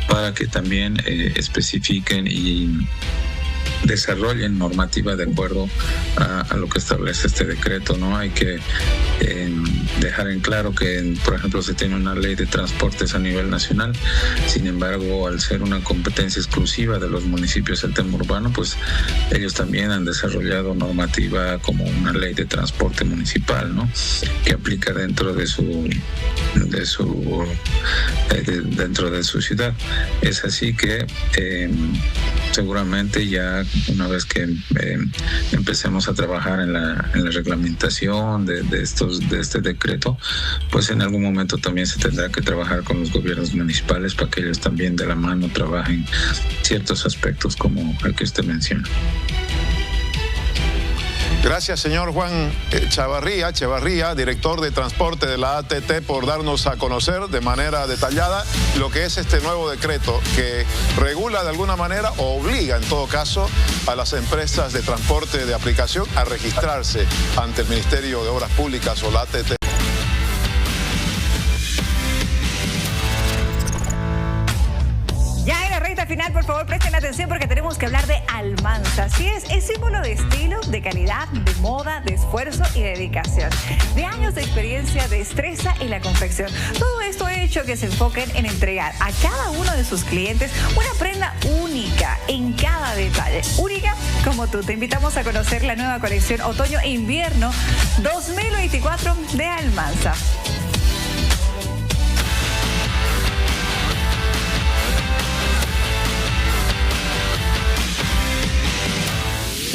para que también especifiquen y desarrollen normativa de acuerdo a lo que establece este decreto, ¿no? Hay que dejar en claro que, por ejemplo, se tiene una ley de transportes a nivel nacional. Sin embargo, al ser una competencia exclusiva de los municipios el tema urbano, pues ellos también han desarrollado normativa como una ley de transporte municipal, ¿no? Que aplica dentro de su ciudad. Es así que seguramente ya una vez que empecemos a trabajar en la reglamentación de este decreto, pues en algún momento también se tendrá que trabajar con los gobiernos municipales para que ellos también de la mano trabajen ciertos aspectos como el que usted menciona. Gracias, señor Juan Echevarría, director de transporte de la ATT, por darnos a conocer de manera detallada lo que es este nuevo decreto que regula de alguna manera o obliga en todo caso a las empresas de transporte de aplicación a registrarse ante el Ministerio de Obras Públicas o la ATT. Final, por favor, presten atención porque tenemos que hablar de Almanza. Así es símbolo de estilo, de calidad, de moda, de esfuerzo y dedicación. De años de experiencia, de destreza en la confección. Todo esto ha hecho que se enfoquen en entregar a cada uno de sus clientes una prenda única en cada detalle. Única como tú. Te invitamos a conocer la nueva colección Otoño e Invierno 2024 de Almanza.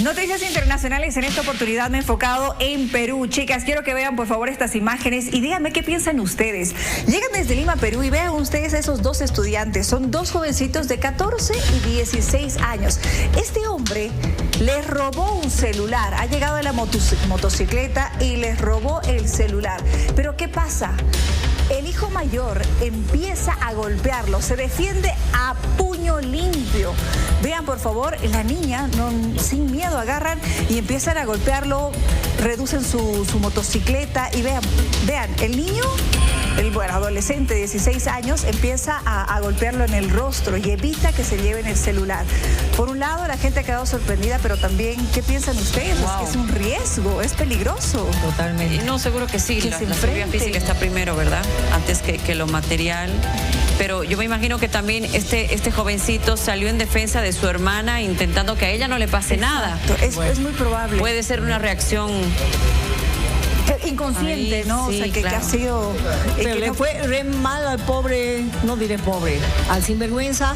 Noticias internacionales. En esta oportunidad me he enfocado en Perú. Chicas, quiero que vean por favor estas imágenes y díganme qué piensan ustedes. Llegan desde Lima, Perú, y vean ustedes a esos dos estudiantes. Son dos jovencitos de 14 y 16 años. Este hombre les robó un celular. Ha llegado a la motocicleta y les robó el celular. Pero ¿qué pasa? El hijo mayor empieza a golpearlo, se defiende a puño limpio. Vean por favor, la niña sin miedo agarran y empiezan a golpearlo, reducen su motocicleta y vean, el niño, el adolescente de 16 años empieza a golpearlo en el rostro y evita que se lleven el celular. Por un lado, la gente ha quedado sorprendida, pero también, ¿qué piensan ustedes? Wow. Es un riesgo, es peligroso. Totalmente. No, seguro que sí. La seguridad física está primero, ¿verdad? Antes que lo material. Pero yo me imagino que también este jovencito salió en defensa de su hermana, intentando que a ella no le pase nada. Es muy probable. Puede ser una reacción inconsciente, ahí, ¿no? Sí, o sea, que ha sido... Pero le fue re mal al pobre, no diré pobre, al sinvergüenza,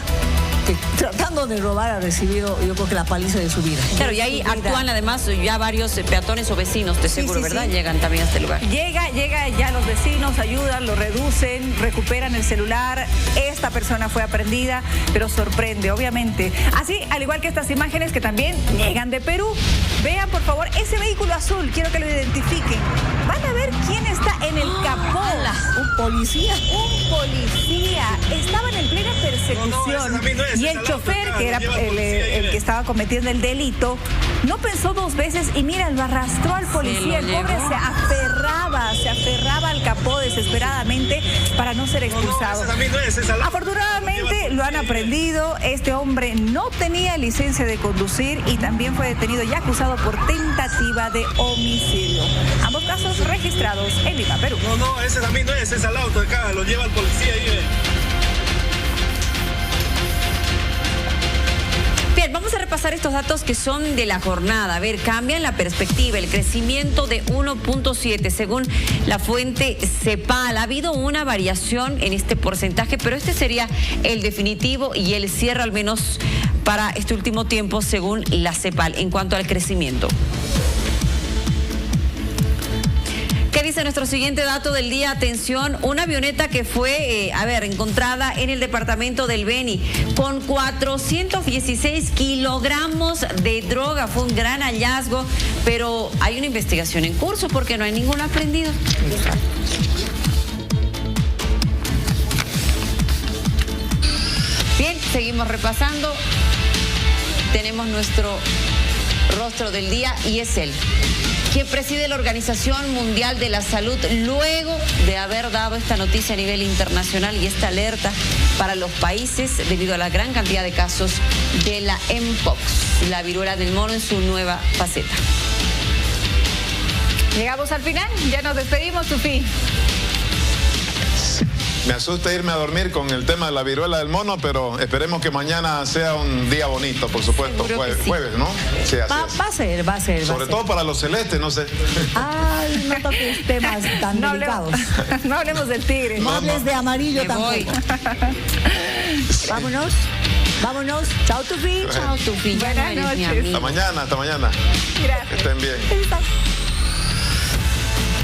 que tratando de robar ha recibido, yo creo que la paliza de su vida. Claro, y ahí actúan además ya varios peatones o vecinos, de seguro, sí, ¿verdad? Sí. Llegan también a este lugar. Llega ya los vecinos, ayudan, lo reducen, recuperan el celular. Esta persona fue aprendida, pero sorprende, obviamente. Así, al igual que estas imágenes que también llegan de Perú. Vean, por favor, ese vehículo azul, quiero que lo identifiquen. Van a ver quién está en el capó. Un policía. Un policía. Estaban en plena persecución. Y el chofer, que era el que estaba cometiendo el delito, no pensó dos veces y mira, lo arrastró al policía. El pobre se aferraba al capó desesperadamente para no ser expulsado. Afortunadamente lo han aprendido. Este hombre no tenía licencia de conducir y también fue detenido y acusado por tentativa de homicidio. Ambos casos registrados en Lima, Perú. No, ese también no es, ese es el auto de acá, lo lleva el policía ahí. Bien, vamos a repasar estos datos que son de la jornada. A ver, cambian la perspectiva, el crecimiento de 1.7 según la fuente CEPAL. Ha habido una variación en este porcentaje, pero este sería el definitivo y el cierre al menos para este último tiempo según la CEPAL en cuanto al crecimiento. ¿Qué dice nuestro siguiente dato del día? Atención, una avioneta que fue, encontrada en el departamento del Beni con 416 kilogramos de droga. Fue un gran hallazgo, pero hay una investigación en curso porque no hay ningún aprendido. Bien, seguimos repasando. Tenemos nuestro rostro del día y es él, quien preside la Organización Mundial de la Salud luego de haber dado esta noticia a nivel internacional y esta alerta para los países debido a la gran cantidad de casos de la Mpox, la viruela del mono en su nueva faceta. Llegamos al final, ya nos despedimos, Tufi. Me asusta irme a dormir con el tema de la viruela del mono, pero esperemos que mañana sea un día bonito, por supuesto. Jueves, ¿no? Sí, así es. Va a ser. Sobre todo para los celestes, no sé. Ay, no toques temas tan delicados. No hablemos del tigre. No hables de amarillo tampoco. Vámonos. Chao, Tufi. Chao, Tufi. Buenas noches. Hasta mañana. Gracias. Que estén bien.